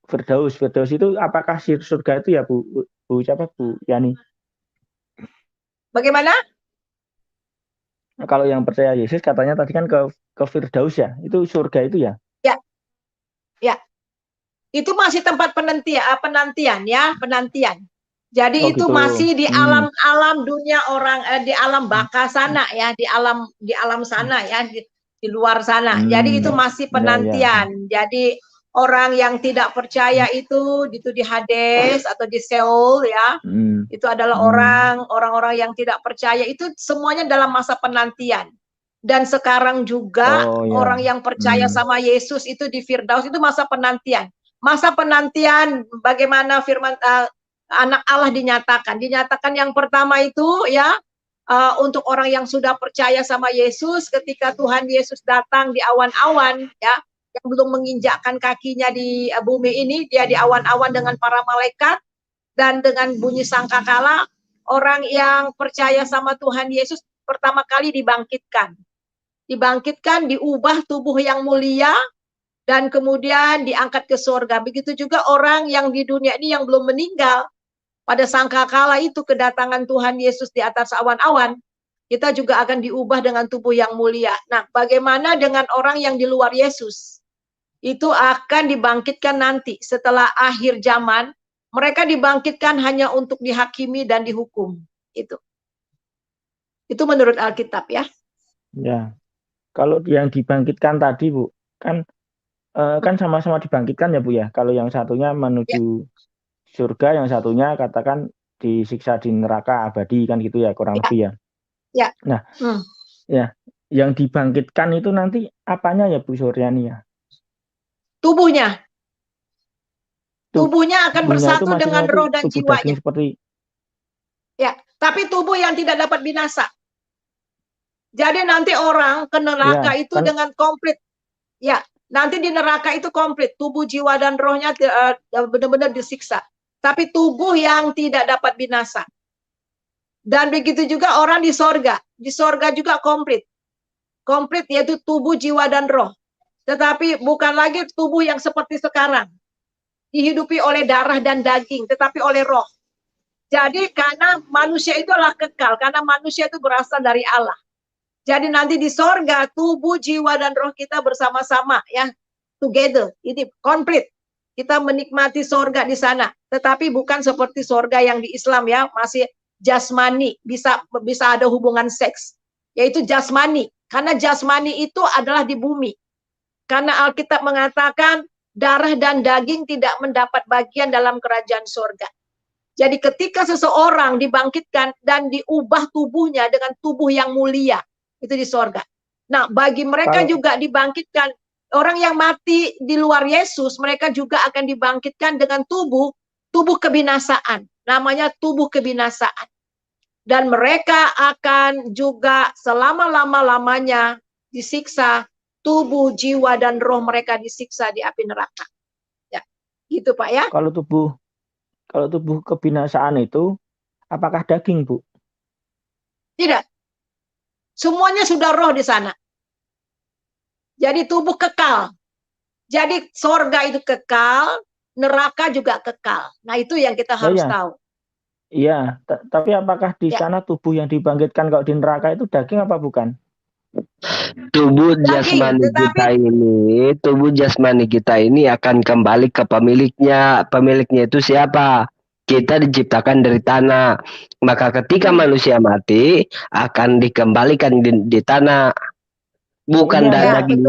Firdaus. Firdaus itu apakah surga itu ya Bu siapa Bu Yani? Bagaimana? Nah, kalau yang percaya Yesus katanya tadi kan ke Firdaus ya. Itu surga itu ya? Ya, ya. Itu masih tempat penantian ya, penantian. Jadi Oh itu gitu. masih di alam dunia orang, di alam baka sana ya, di alam sana ya, di luar sana. Jadi itu masih penantian. Jadi orang yang tidak percaya itu di Hades atau di Seoul ya, itu adalah orang-orang yang tidak percaya, itu semuanya dalam masa penantian. Dan sekarang juga orang yang percaya sama Yesus itu di Firdaus itu masa penantian. Masa penantian bagaimana firman anak Allah dinyatakan yang pertama itu ya, untuk orang yang sudah percaya sama Yesus ketika Tuhan Yesus datang di awan-awan ya, yang belum menginjakkan kakinya di bumi ini, dia di awan-awan dengan para malaikat dan dengan bunyi sangkakala, orang yang percaya sama Tuhan Yesus pertama kali dibangkitkan, diubah tubuh yang mulia, dan kemudian diangkat ke surga. Begitu juga orang yang di dunia ini yang belum meninggal, pada sangkakala itu kedatangan Tuhan Yesus di atas awan-awan, kita juga akan diubah dengan tubuh yang mulia. Nah, bagaimana dengan orang yang di luar Yesus? Itu akan dibangkitkan nanti setelah akhir zaman. Mereka dibangkitkan hanya untuk dihakimi dan dihukum. Itu menurut Alkitab ya. Ya. Kalau yang dibangkitkan tadi Bu, kan sama-sama dibangkitkan ya Bu ya. Kalau yang satunya menuju surga, yang satunya katakan disiksa di neraka abadi kan gitu ya, kurang lebih ya. Ya. Nah, ya, yang dibangkitkan itu nanti apanya ya Bu Suryani ya? Tubuhnya. Tubuhnya akan bersatu dengan roh dan jiwanya. Seperti... Ya, tapi tubuh yang tidak dapat binasa. Jadi nanti orang ke neraka ya, itu kan dengan komplit. Ya, nanti di neraka itu komplit. Tubuh, jiwa, dan rohnya benar-benar disiksa. Tapi tubuh yang tidak dapat binasa. Dan begitu juga orang di sorga. Di sorga juga komplit. Komplit yaitu tubuh, jiwa, dan roh. Tetapi bukan lagi tubuh yang seperti sekarang. Dihidupi oleh darah dan daging, tetapi oleh roh. Jadi karena manusia itu adalah kekal. Karena manusia itu berasal dari Allah. Jadi nanti di sorga, tubuh, jiwa, dan roh kita bersama-sama ya, together, ini komplit. Kita menikmati sorga di sana. Tetapi bukan seperti sorga yang di Islam ya, masih jasmani, bisa ada hubungan seks, yaitu jasmani. Karena jasmani itu adalah di bumi. Karena Alkitab mengatakan darah dan daging tidak mendapat bagian dalam kerajaan sorga. Jadi ketika seseorang dibangkitkan dan diubah tubuhnya dengan tubuh yang mulia, itu di sorga. Nah, bagi mereka juga dibangkitkan, orang yang mati di luar Yesus, mereka juga akan dibangkitkan dengan tubuh kebinasaan. Namanya tubuh kebinasaan. Dan mereka akan juga selama-lamanya disiksa, tubuh, jiwa, dan roh mereka disiksa di api neraka. Ya, gitu Pak ya. Kalau tubuh kebinasaan itu, apakah daging Bu? Tidak. Semuanya sudah roh di sana. Jadi tubuh kekal. Jadi sorga itu kekal, neraka juga kekal. Nah itu yang kita harus tahu. Iya, tapi apakah di sana tubuh yang dibangkitkan kalau di neraka itu daging apa bukan? Tubuh jasmani kita ini akan kembali ke pemiliknya. Pemiliknya itu siapa? Kita diciptakan dari tanah. Maka ketika manusia mati akan dikembalikan di tanah. Bukan daging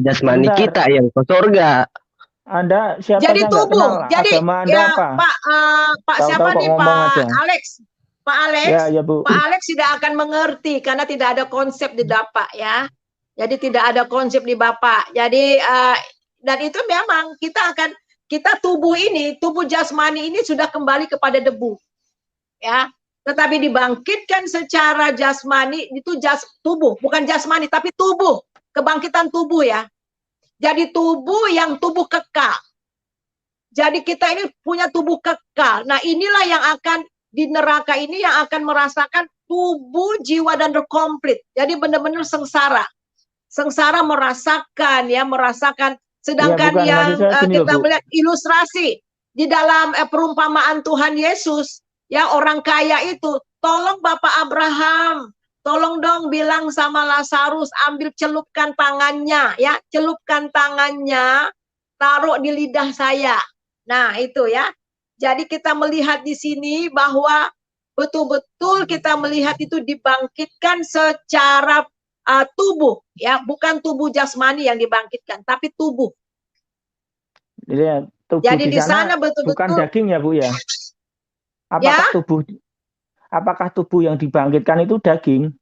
jasmani kita yang ke surga. Anda siapa? Jadi tubuh. Jadi ya apa? Pak siapa nih Pak Alex? Pak Alex, ya, Bu. Pak Alex tidak akan mengerti karena tidak ada konsep di Bapak ya. Jadi tidak ada konsep di Bapak. Jadi dan itu memang kita tubuh ini, tubuh jasmani ini sudah kembali kepada debu. Ya. Tetapi dibangkitkan secara jasmani itu tubuh, bukan jasmani tapi tubuh, kebangkitan tubuh ya. Jadi tubuh yang tubuh kekal. Jadi kita ini punya tubuh kekal. Nah, inilah yang akan di neraka ini yang akan merasakan tubuh, jiwa, dan roh komplit. Jadi benar-benar sengsara. Sengsara merasakan Sedangkan bukan, yang maksud saya gini loh, kita Bu. melihat ilustrasi di dalam perumpamaan Tuhan Yesus, ya orang kaya itu, tolong Bapak Abraham, tolong dong bilang sama Lazarus, ambil celupkan tangannya, ya, celupkan tangannya, taruh di lidah saya. Nah, itu ya. Jadi kita melihat di sini bahwa betul-betul kita melihat itu dibangkitkan secara tubuh, ya, bukan tubuh jasmani yang dibangkitkan, tapi tubuh. Jadi, tubuh Jadi di sana sana betul-betul bukan daging ya, Bu ya? ya. Apakah tubuh yang dibangkitkan itu daging?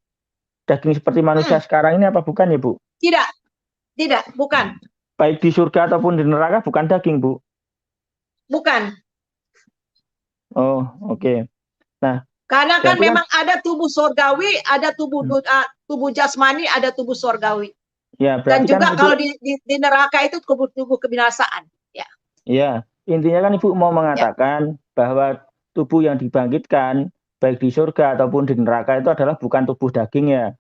Daging seperti manusia sekarang ini apa bukan ya, Bu? Tidak, bukan. Baik di surga ataupun di neraka bukan daging, Bu? Bukan. Oh, oke. Nah, Karena kan berarti memang ada tubuh surgawi, ada tubuh jasmani, ada tubuh surgawi. ya, Dan berarti kan juga itu, kalau di neraka itu tubuh kebinasaan. Ya. ya, intinya kan Ibu mau mengatakan bahwa tubuh yang dibangkitkan baik di surga ataupun di neraka itu adalah bukan tubuh daging ya.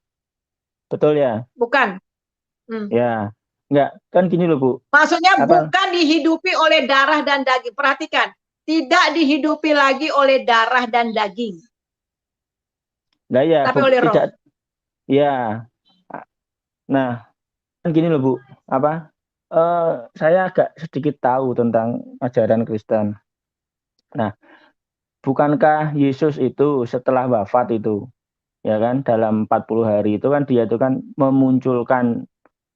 Betul ya? Bukan. Ya. Enggak, kan gini loh, Bu. Maksudnya bukan dihidupi oleh darah dan daging. Perhatikan, tidak dihidupi lagi oleh darah dan daging. Nah, ya, tapi oleh roh. Ya. Nah, kan gini loh, Bu. Saya agak sedikit tahu tentang ajaran Kristen. Nah, bukankah Yesus itu setelah wafat itu, ya kan, dalam 40 hari itu kan dia itu kan memunculkan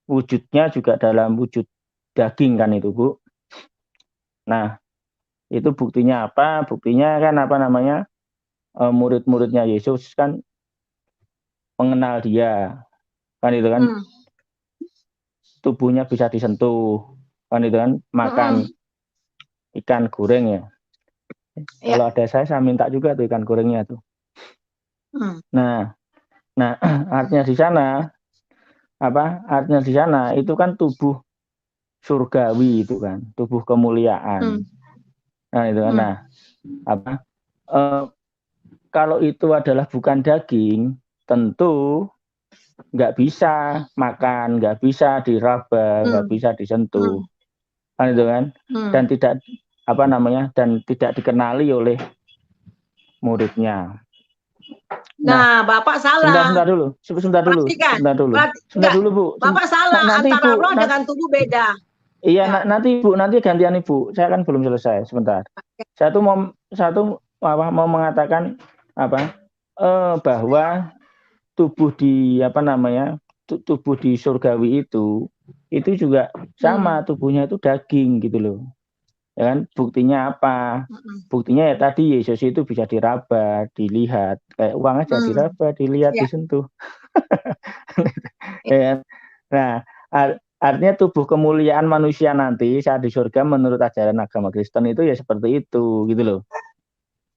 wujudnya juga dalam wujud daging kan itu, Bu. Nah, itu buktinya apa? Buktinya kan murid-muridnya Yesus kan mengenal dia. Kan itu kan tubuhnya bisa disentuh. Kan itu kan makan ikan goreng ya. Kalau ada saya minta juga tuh ikan gorengnya tuh. Nah, artinya di sana artinya di sana itu kan tubuh surgawi itu kan, tubuh kemuliaan. Nah, itu kan. Kalau itu adalah bukan daging, tentu nggak bisa makan, nggak bisa diraba, nggak bisa disentuh. Kan itu kan. Dan tidak dikenali oleh muridnya. Nah, Bapak salah. Sebentar dulu, Bu. Bapak salah, antara roh dengan tubuh beda. Iya, nanti Ibu, nanti gantian Ibu. Saya kan belum selesai, sebentar. Saya tuh mau mengatakan bahwa tubuh di tubuh di surgawi itu juga sama, tubuhnya itu daging gitu loh. Ya kan, buktinya apa? Buktinya ya tadi Yesus itu bisa diraba, dilihat, kayak uang aja diraba, dilihat, disentuh. Ya. Nah, artinya tubuh kemuliaan manusia nanti saat di surga menurut ajaran agama Kristen itu ya seperti itu gitu loh.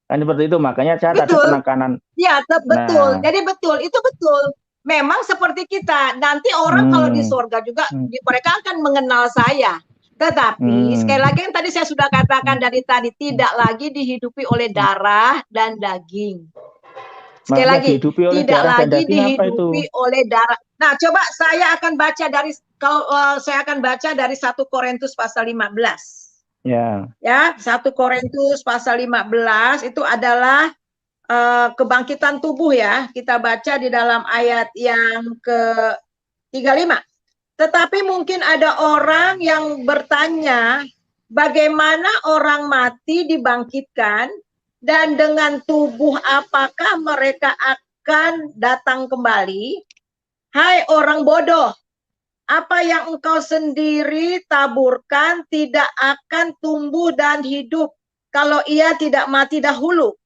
Kan seperti itu, makanya saya tadi penekanan. Ya, betul. Jadi betul, itu betul. Memang seperti kita, nanti orang kalau di surga juga mereka akan mengenal saya. Tetapi sekali lagi yang tadi saya sudah katakan dari tadi, tidak lagi dihidupi oleh darah dan daging. Sekali lagi, tidak lagi dihidupi oleh darah. Nah, coba saya akan baca dari 1 Korintus pasal 15. Ya, 1 Korintus pasal 15 itu adalah kebangkitan tubuh ya. Kita baca di dalam ayat yang ke-35. Tetapi mungkin ada orang yang bertanya, bagaimana orang mati dibangkitkan dan dengan tubuh apakah mereka akan datang kembali? Hai orang bodoh, apa yang engkau sendiri taburkan tidak akan tumbuh dan hidup kalau ia tidak mati dahulu.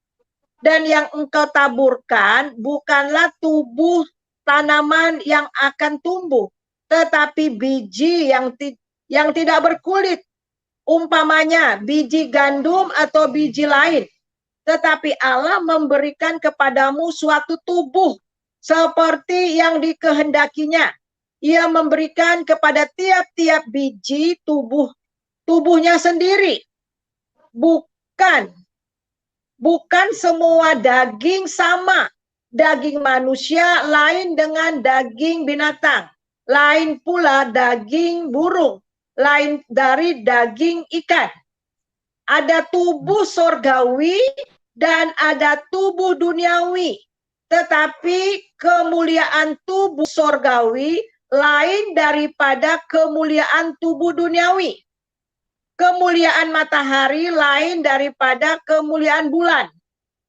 Dan yang engkau taburkan bukanlah tubuh tanaman yang akan tumbuh, tetapi biji yang tidak berkulit, umpamanya biji gandum atau biji lain. Tetapi Allah memberikan kepadamu suatu tubuh seperti yang dikehendakinya. Ia memberikan kepada tiap-tiap biji tubuhnya sendiri. Bukan semua daging sama. Daging manusia lain dengan daging binatang. Lain pula daging burung. lain dari daging ikan. Ada tubuh sorgawi dan ada tubuh duniawi. Tetapi kemuliaan tubuh sorgawi lain daripada kemuliaan tubuh duniawi. Kemuliaan matahari lain daripada kemuliaan bulan.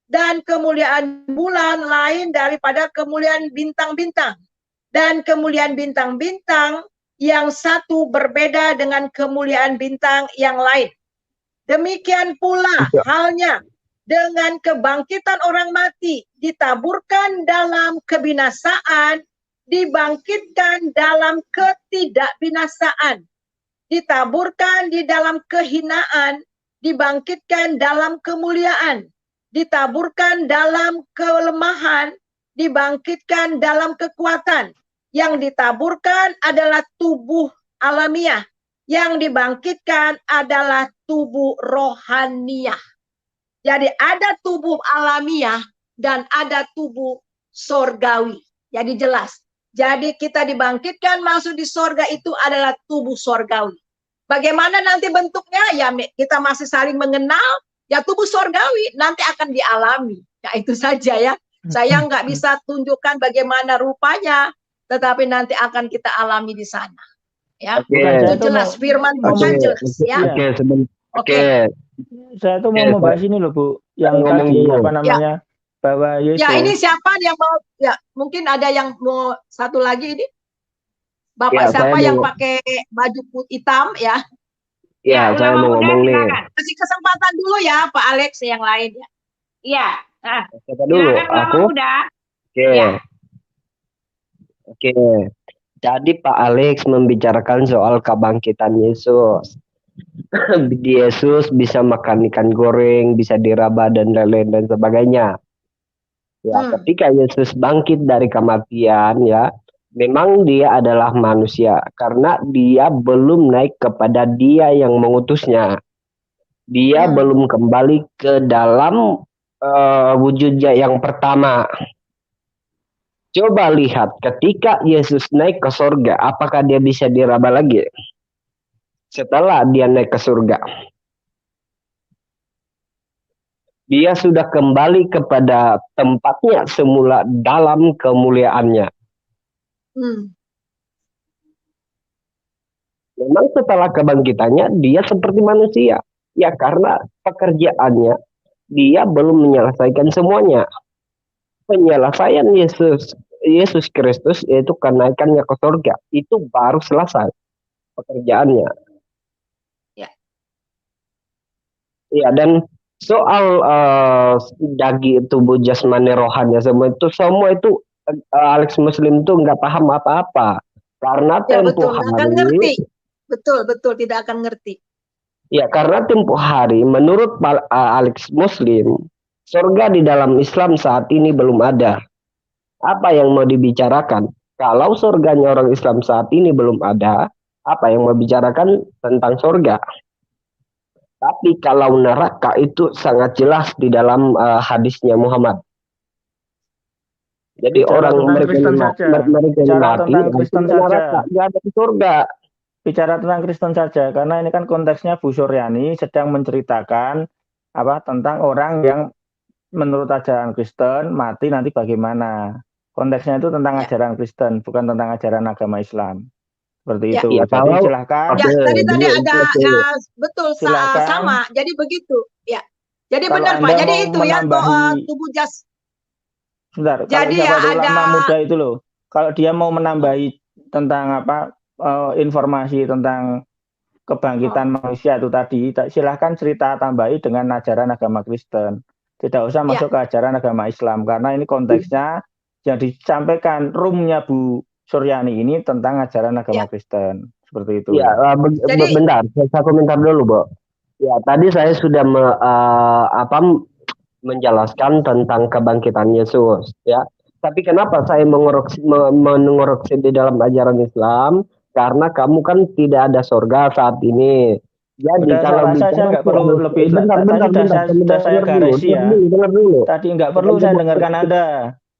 Dan kemuliaan bulan lain daripada kemuliaan bintang-bintang. Dan kemuliaan bintang-bintang yang satu berbeda dengan kemuliaan bintang yang lain. Demikian pula halnya dengan kebangkitan orang mati, ditaburkan dalam kebinasaan, dibangkitkan dalam ketidakbinasaan, ditaburkan di dalam kehinaan, dibangkitkan dalam kemuliaan, ditaburkan dalam kelemahan, dibangkitkan dalam kekuatan. Yang ditaburkan adalah tubuh alamiah, yang dibangkitkan adalah tubuh rohaniah. Jadi ada tubuh alamiah dan ada tubuh sorgawi. Jadi jelas. Jadi kita dibangkitkan masuk di sorga itu adalah tubuh sorgawi. Bagaimana nanti bentuknya? Ya kita masih saling mengenal. Ya tubuh sorgawi nanti akan dialami. Ya itu saja ya. Saya nggak bisa tunjukkan bagaimana rupanya, tetapi nanti akan kita alami di sana. Ya, itu jelas firman Tuhan jelas. Ya. Oke. Saya tuh mau membahas ini loh Bu, yang tadi apa namanya bahwa Yesus. Ya ini siapa yang mau? Ya mungkin ada yang mau satu lagi ini. Bapak siapa yang pakai baju putih hitam ya? Ya, saya mau ngomong nih. Kasih kesempatan dulu ya Pak Alex yang lain ya. Iya. Siapa dulu? Aku. Oke. Ya. Oke. Jadi Pak Alex membicarakan soal kebangkitan Yesus. Yesus bisa makan ikan goreng, bisa diraba dan lain-lain dan sebagainya. Ya, ketika Yesus bangkit dari kematian ya, memang dia adalah manusia karena dia belum naik kepada dia yang mengutusnya. Dia belum kembali ke dalam wujudnya yang pertama. Coba lihat ketika Yesus naik ke surga, apakah dia bisa diraba lagi? Setelah dia naik ke surga, dia sudah kembali kepada tempatnya semula dalam kemuliaannya. Memang setelah kebangkitannya dia seperti manusia. Ya karena pekerjaannya dia belum menyelesaikan semuanya. Penyelesaian Yesus Kristus yaitu kenaikannya ke surga itu baru selesai pekerjaannya. Ya dan soal daging tubuh jasmani rohani semua itu Alex Muslim tuh nggak paham apa-apa karena tempo hari betul tidak akan ngerti. Ya karena tempo hari menurut Alex Muslim surga di dalam Islam saat ini belum ada. Apa yang mau dibicarakan? Kalau surganya orang Islam saat ini belum ada, apa yang mau bicarakan tentang surga? Tapi kalau neraka itu sangat jelas di dalam hadisnya Muhammad. Jadi bicara orang mereka mati, Kristen saja. Nggak ada di surga. Bicara tentang Kristen saja, karena ini kan konteksnya Bu Suryani sedang menceritakan tentang orang yang menurut ajaran Kristen mati nanti bagaimana. Konteksnya itu tentang ajaran Kristen, bukan tentang ajaran agama Islam. Seperti itu. Ya, jadi silahkan. Ya, tadi ada betul sama. Jadi begitu. Ya. Jadi benar Pak. Jadi itu ya tubuh jas. Sebentar. Jadi kalau ya ada muda itu loh. Kalau dia mau menambahi tentang informasi tentang kebangkitan manusia itu tadi, silahkan cerita tambahi dengan ajaran agama Kristen. Tidak usah masuk ke ajaran agama Islam karena ini konteksnya yang disampaikan roomnya Bu Suryani ini tentang ajaran agama Kristen seperti itu. Ya, bentar, saya komentar dulu, Bu. Ya, tadi saya sudah menjelaskan tentang kebangkitan Yesus, ya. Tapi kenapa saya mengoreksi di dalam ajaran Islam? Karena kamu kan tidak ada surga saat ini. Jadi kalau saya nggak perlu lebih sudah saya garisi ya. Tadi nggak perlu saya dengarkan Anda.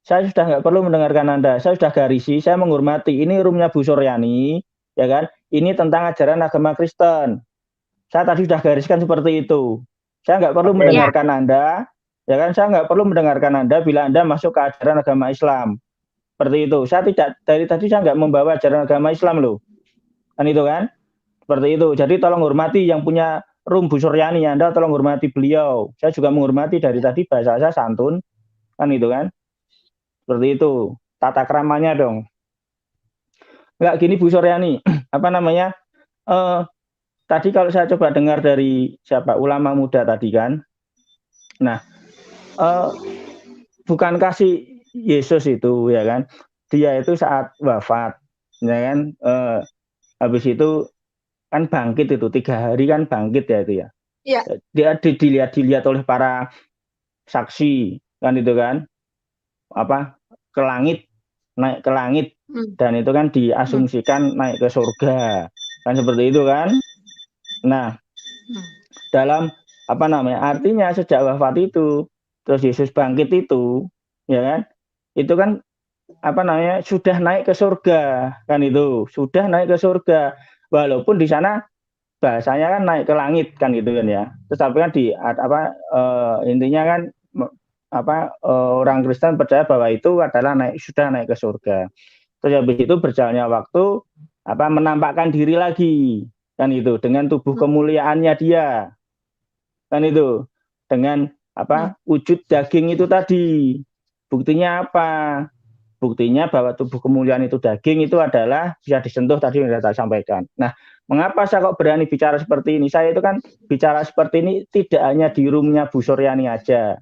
Saya sudah nggak perlu mendengarkan Anda. Saya sudah garisi, saya menghormati. Ini roomnya Bu Suryani, ya kan? ini tentang ajaran agama Kristen. Saya tadi sudah gariskan seperti itu. Saya nggak perlu mendengarkan Anda, ya kan? Saya nggak perlu mendengarkan Anda bila Anda masuk ke ajaran agama Islam. Seperti itu. Saya tidak, dari tadi saya nggak membawa ajaran agama Islam loh. Kan itu kan? Seperti itu. Jadi tolong hormati yang punya room Bu Suryani, Anda tolong hormati beliau. Saya juga menghormati dari tadi, bahasa saya santun. Kan itu kan? Seperti itu. Tata keramanya dong. Enggak gini Bu Suryani, apa namanya? Tadi kalau saya coba dengar dari siapa ulama muda tadi kan. Nah, bukankah si Yesus itu ya kan, dia itu saat wafat ya kan, habis itu kan bangkit itu 3 hari kan bangkit ya itu ya. Iya. Dia dilihat oleh para saksi kan itu kan, apa, ke langit, naik ke langit, dan itu kan diasumsikan naik ke surga kan, seperti itu kan. Nah, dalam apa namanya, artinya sejak wafat itu terus Yesus bangkit itu ya kan, itu kan apa namanya, sudah naik ke surga kan, itu sudah naik ke surga, walaupun di sana bahasanya kan naik ke langit kan gitu kan ya, tetapi kan di apa, intinya kan apa, orang Kristen percaya bahwa itu adalah sudah naik ke surga. Terus habis itu berjalannya waktu, apa, menampakkan diri lagi kan itu dengan tubuh kemuliaannya dia kan, itu dengan apa, wujud daging itu tadi. Buktinya apa? Buktinya bahwa tubuh kemuliaan itu daging itu adalah bisa disentuh, tadi yang saya sampaikan. Nah, mengapa saya kok berani bicara seperti ini? Saya itu kan bicara seperti ini tidak hanya di roomnya Bu Suryani aja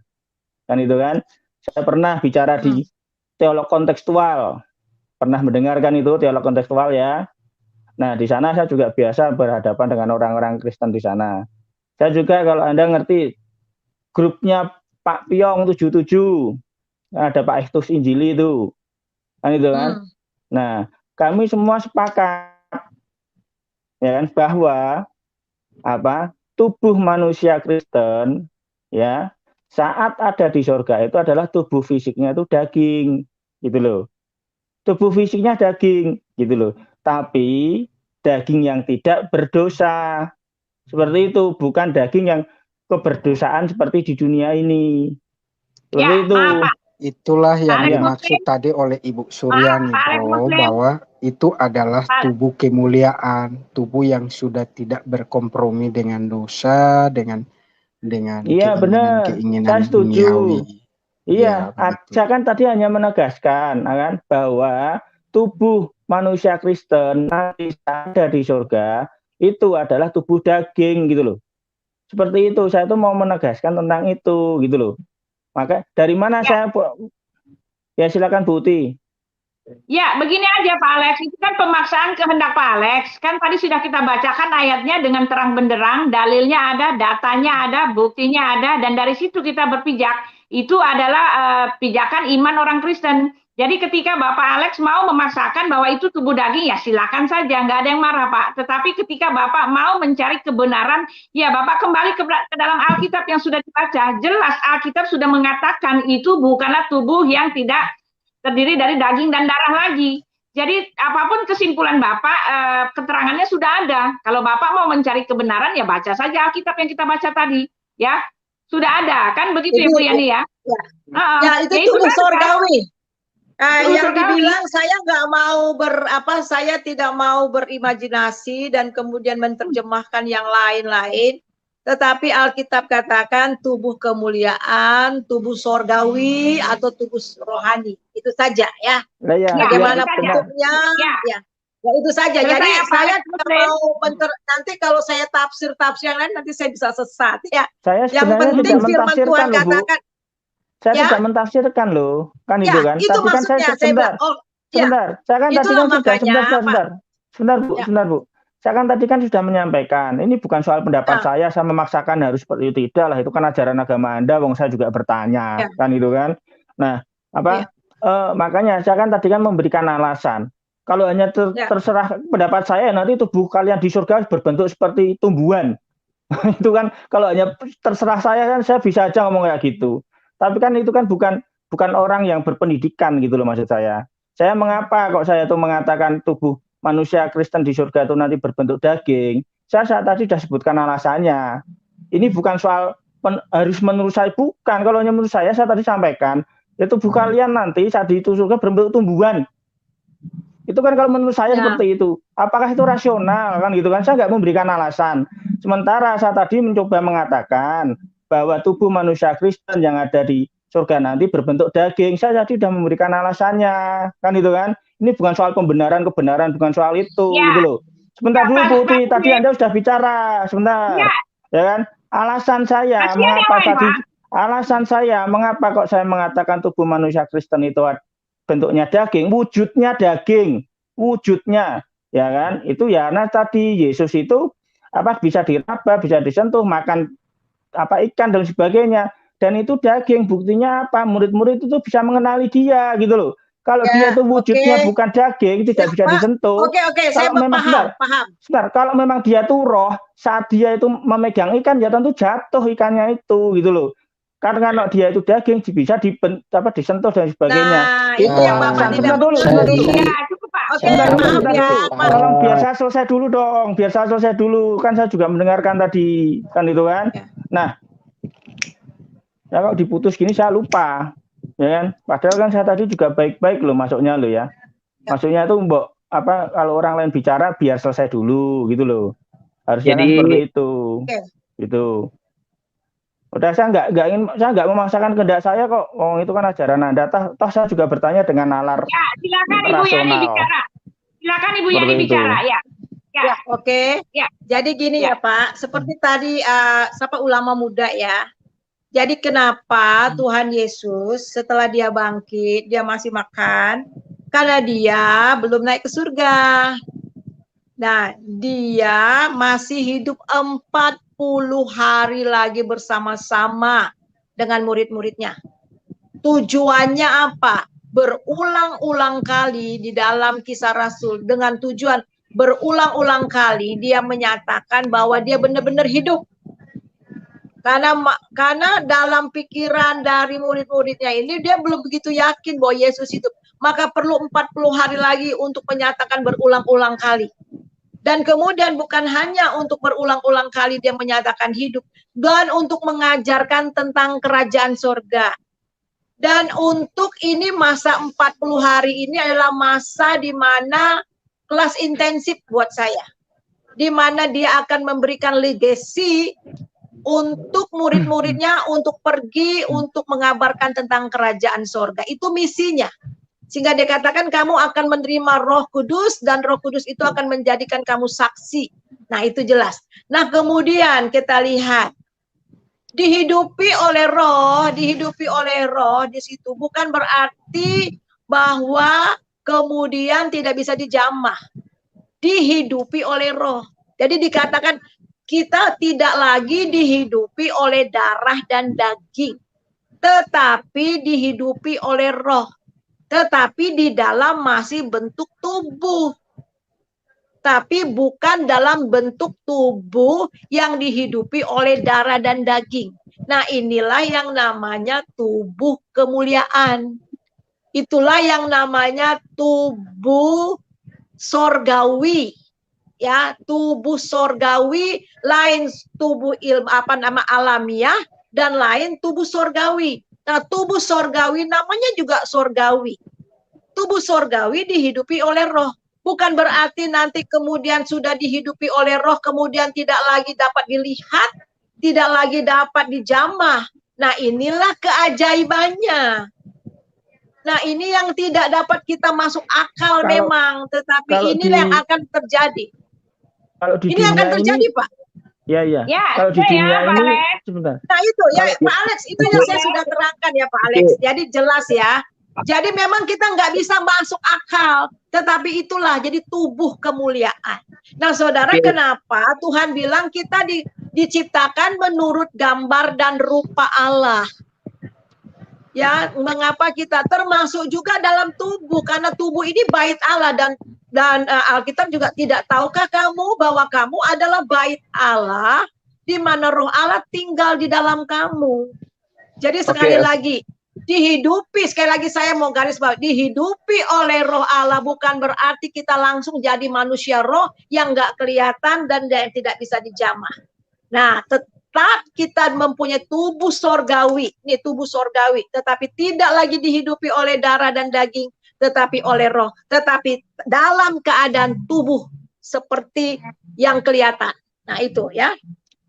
kan, itu kan. Saya pernah bicara di teolog kontekstual, pernah mendengarkan itu teolog kontekstual ya. Nah, di sana saya juga biasa berhadapan dengan orang-orang Kristen di sana. Saya juga, kalau Anda ngerti grupnya Pak Piong 77, ada Pak Estus Injili itu kan, itu kan. Nah, kami semua sepakat ya kan bahwa apa, tubuh manusia Kristen ya saat ada di surga itu adalah tubuh fisiknya itu daging gitu loh. Tubuh fisiknya daging gitu loh. Tapi daging yang tidak berdosa. Seperti itu, bukan daging yang keberdosaan seperti di dunia ini. Seperti itu. Itulah yang dimaksud tadi oleh Ibu Suryani, bahwa itu adalah tubuh kemuliaan, tubuh yang sudah tidak berkompromi dengan dosa, dengan iya, keinginan saya setuju. duniawi. Iya, saya kan tadi hanya menegaskan kan, bahwa tubuh manusia Kristen nanti ada di surga itu adalah tubuh daging gitu loh. Seperti itu, saya tuh mau menegaskan tentang itu gitu loh. Maka dari mana saya, ya silakan Bu Uti. Ya, begini aja Pak Alex, itu kan pemaksaan kehendak Pak Alex. Kan tadi sudah kita bacakan ayatnya dengan terang benderang, dalilnya ada, datanya ada, buktinya ada, dan dari situ kita berpijak. Itu adalah pijakan iman orang Kristen. Jadi ketika Bapak Alex mau memaksakan bahwa itu tubuh daging, ya silakan saja, nggak ada yang marah Pak. Tetapi ketika Bapak mau mencari kebenaran, ya Bapak kembali ke dalam Alkitab yang sudah dibaca. Jelas Alkitab sudah mengatakan itu bukanlah tubuh yang tidak terdiri dari daging dan darah lagi. Jadi apapun kesimpulan Bapak, keterangannya sudah ada. Kalau Bapak mau mencari kebenaran, ya baca saja Alkitab yang kita baca tadi. Ya, sudah ada. Kan begitu ya Bu Yani ya? Ya, itu tubuh surgawi. Yang dibilang saya nggak mau saya tidak mau berimajinasi dan kemudian menerjemahkan yang lain-lain, tetapi Alkitab katakan tubuh kemuliaan, tubuh sorgawi atau tubuh rohani, itu saja ya. Bagaimana bentuknya, ya itu saja. Jadi saya tidak mau nanti kalau saya tafsir yang lain nanti saya bisa sesat ya. Yang penting firman Tuhan katakan. Saya tidak mentafsirkan loh, kan ya, itu kan. Itu tapi kan saya sebentar, saya kan tadi kan sudah sebentar Bu. Saya kan tadi kan sudah menyampaikan, ini bukan soal pendapat saya memaksakan harus seperti itu, tidak lah, itu kan ajaran agama Anda, wong saya juga bertanya, kan itu kan. Nah, makanya saya kan tadi kan memberikan alasan. Kalau hanya terserah pendapat saya, nanti tubuh kalian di surga berbentuk seperti tumbuhan. Itu kan kalau hanya terserah saya kan saya bisa aja ngomong kayak gitu. Tapi kan itu kan bukan orang yang berpendidikan gitu loh, maksud saya. Saya mengapa kok saya tuh mengatakan tubuh manusia Kristen di surga itu nanti berbentuk daging, saya tadi sudah sebutkan alasannya. Ini bukan soal harus menurut saya, bukan. Kalau menurut saya tadi sampaikan, itu bukan kalian nanti saat itu surga berbentuk tumbuhan. Itu kan kalau menurut saya seperti itu. Apakah itu rasional kan gitu kan? Saya nggak memberikan alasan. Sementara saya tadi mencoba mengatakan bahwa tubuh manusia Kristen yang ada di surga nanti berbentuk daging. Saya tadi sudah memberikan alasannya, kan itu kan? Ini bukan soal kebenaran, bukan soal itu, gitu loh. Sebentar dulu Putri, tadi Anda sudah bicara, sebentar, ya kan? Alasan saya mengapa kok saya mengatakan tubuh manusia Kristen itu bentuknya daging, wujudnya, ya kan? Itu ya, nah tadi Yesus itu bisa diraba, bisa disentuh, makan ikan dan sebagainya. Dan itu daging, buktinya apa? Murid-murid itu bisa mengenali dia gitu loh. Kalau dia itu wujudnya bukan daging, tidak bisa disentuh. Saya paham. Sebentar, kalau memang dia itu roh, saat dia itu memegang ikan, ya tentu jatuh ikannya itu gitu loh. Karena kalau dia itu daging, bisa disentuh dan sebagainya. Nah, itu yang Bapak tidak dulu. Tolong biar saya selesai dulu dong, kan saya juga mendengarkan tadi, kan itu kan. Nah, ya kalau diputus gini saya lupa, ya kan. Padahal kan saya tadi juga baik-baik loh masuknya loh ya. Maksudnya itu kalau orang lain bicara biar selesai dulu gitu loh. Harusnya kan seperti itu. Gitu. Udah saya nggak memaksakan kehendak saya kok. Itu kan ajaran Anda. Toh saya juga bertanya dengan nalar. Ya, silakan Ibu Yani bicara. Silakan Ibu Yani bicara, ya. Ya, oke. Ya. Jadi gini ya Pak, seperti tadi ulama muda ya. Jadi kenapa Tuhan Yesus setelah dia bangkit, dia masih makan? Karena dia belum naik ke surga. Nah, dia masih hidup 40 hari lagi bersama-sama dengan murid-muridnya. Tujuannya apa? Berulang-ulang kali di dalam Kisah Rasul, dengan tujuan berulang-ulang kali dia menyatakan bahwa dia benar-benar hidup. Karena dalam pikiran dari murid-muridnya ini dia belum begitu yakin bahwa Yesus hidup. Maka perlu 40 hari lagi untuk menyatakan berulang-ulang kali. Dan kemudian bukan hanya untuk berulang-ulang kali dia menyatakan hidup, dan untuk mengajarkan tentang kerajaan surga. Dan untuk ini masa 40 hari ini adalah masa di mana kelas intensif buat saya. Di mana dia akan memberikan legacy untuk murid-muridnya untuk pergi untuk mengabarkan tentang kerajaan surga. Itu misinya. Sehingga dia katakan kamu akan menerima Roh Kudus dan Roh Kudus itu akan menjadikan kamu saksi. Nah, itu jelas. Nah, kemudian kita lihat dihidupi oleh roh di situ bukan berarti bahwa kemudian tidak bisa dijamah. Dihidupi oleh roh. Jadi dikatakan kita tidak lagi dihidupi oleh darah dan daging, tetapi dihidupi oleh roh. Tetapi di dalam masih bentuk tubuh. Tapi bukan dalam bentuk tubuh yang dihidupi oleh darah dan daging. Nah, inilah yang namanya tubuh kemuliaan. Itulah yang namanya tubuh sorgawi. Ya, tubuh sorgawi, lain tubuh alamiah dan lain tubuh sorgawi. Nah, tubuh sorgawi namanya juga sorgawi. Tubuh sorgawi dihidupi oleh roh. Bukan berarti nanti kemudian sudah dihidupi oleh roh, kemudian tidak lagi dapat dilihat, tidak lagi dapat dijamah. Nah, inilah keajaibannya. Nah, ini yang tidak dapat kita masuk akal memang, tetapi inilah yang akan terjadi. Kalau di ini akan terjadi, Pak. Ya. Kalau di dunia ini, sebentar. Nah itu ya, Pak Alex, itu yang saya sudah terangkan ya, Pak Alex. Jadi jelas ya. Jadi memang kita nggak bisa masuk akal, tetapi itulah jadi tubuh kemuliaan. Nah, saudara, kenapa Tuhan bilang kita diciptakan menurut gambar dan rupa Allah? Ya, mengapa kita termasuk juga dalam tubuh? Karena tubuh ini bait Allah dan Alkitab juga tidak tahukah kamu bahwa kamu adalah bait Allah di mana roh Allah tinggal di dalam kamu. Jadi sekali lagi, dihidupi, sekali lagi saya mau garis bawah, dihidupi oleh roh Allah bukan berarti kita langsung jadi manusia roh yang nggak kelihatan dan yang tidak bisa dijamah. Nah, tetap kita mempunyai tubuh sorgawi, ini tubuh sorgawi, tetapi tidak lagi dihidupi oleh darah dan daging, tetapi oleh roh, tetapi dalam keadaan tubuh seperti yang kelihatan. Nah itu ya.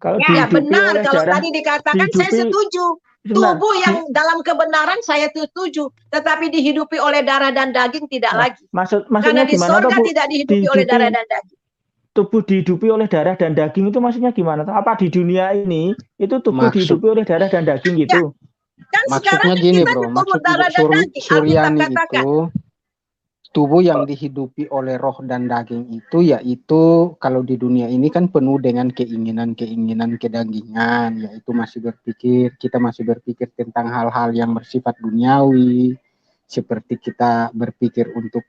Kalau Ya dihidupi benar, oleh kalau darah, tadi dikatakan saya dihidupi, setuju. sebentar, Tubuh yang dalam kebenaran saya setuju, tetapi dihidupi oleh darah dan daging tidak lagi. maksudnya Karena di gimana sorga Bu? tidak dihidupi oleh darah dan daging. Tubuh dihidupi oleh darah dan daging itu maksudnya gimana? Apa di dunia ini itu tubuh dihidupi oleh darah dan daging gitu? Kan Maksudnya sekarang gini kita bro, tubuh maksud darah Ibu dan daging. Alkitab Suryani katakan. itu tubuh yang dihidupi oleh roh dan daging itu yaitu kalau di dunia ini kan penuh dengan keinginan-keinginan kedagingan, yaitu kita masih berpikir tentang hal-hal yang bersifat duniawi, seperti kita berpikir untuk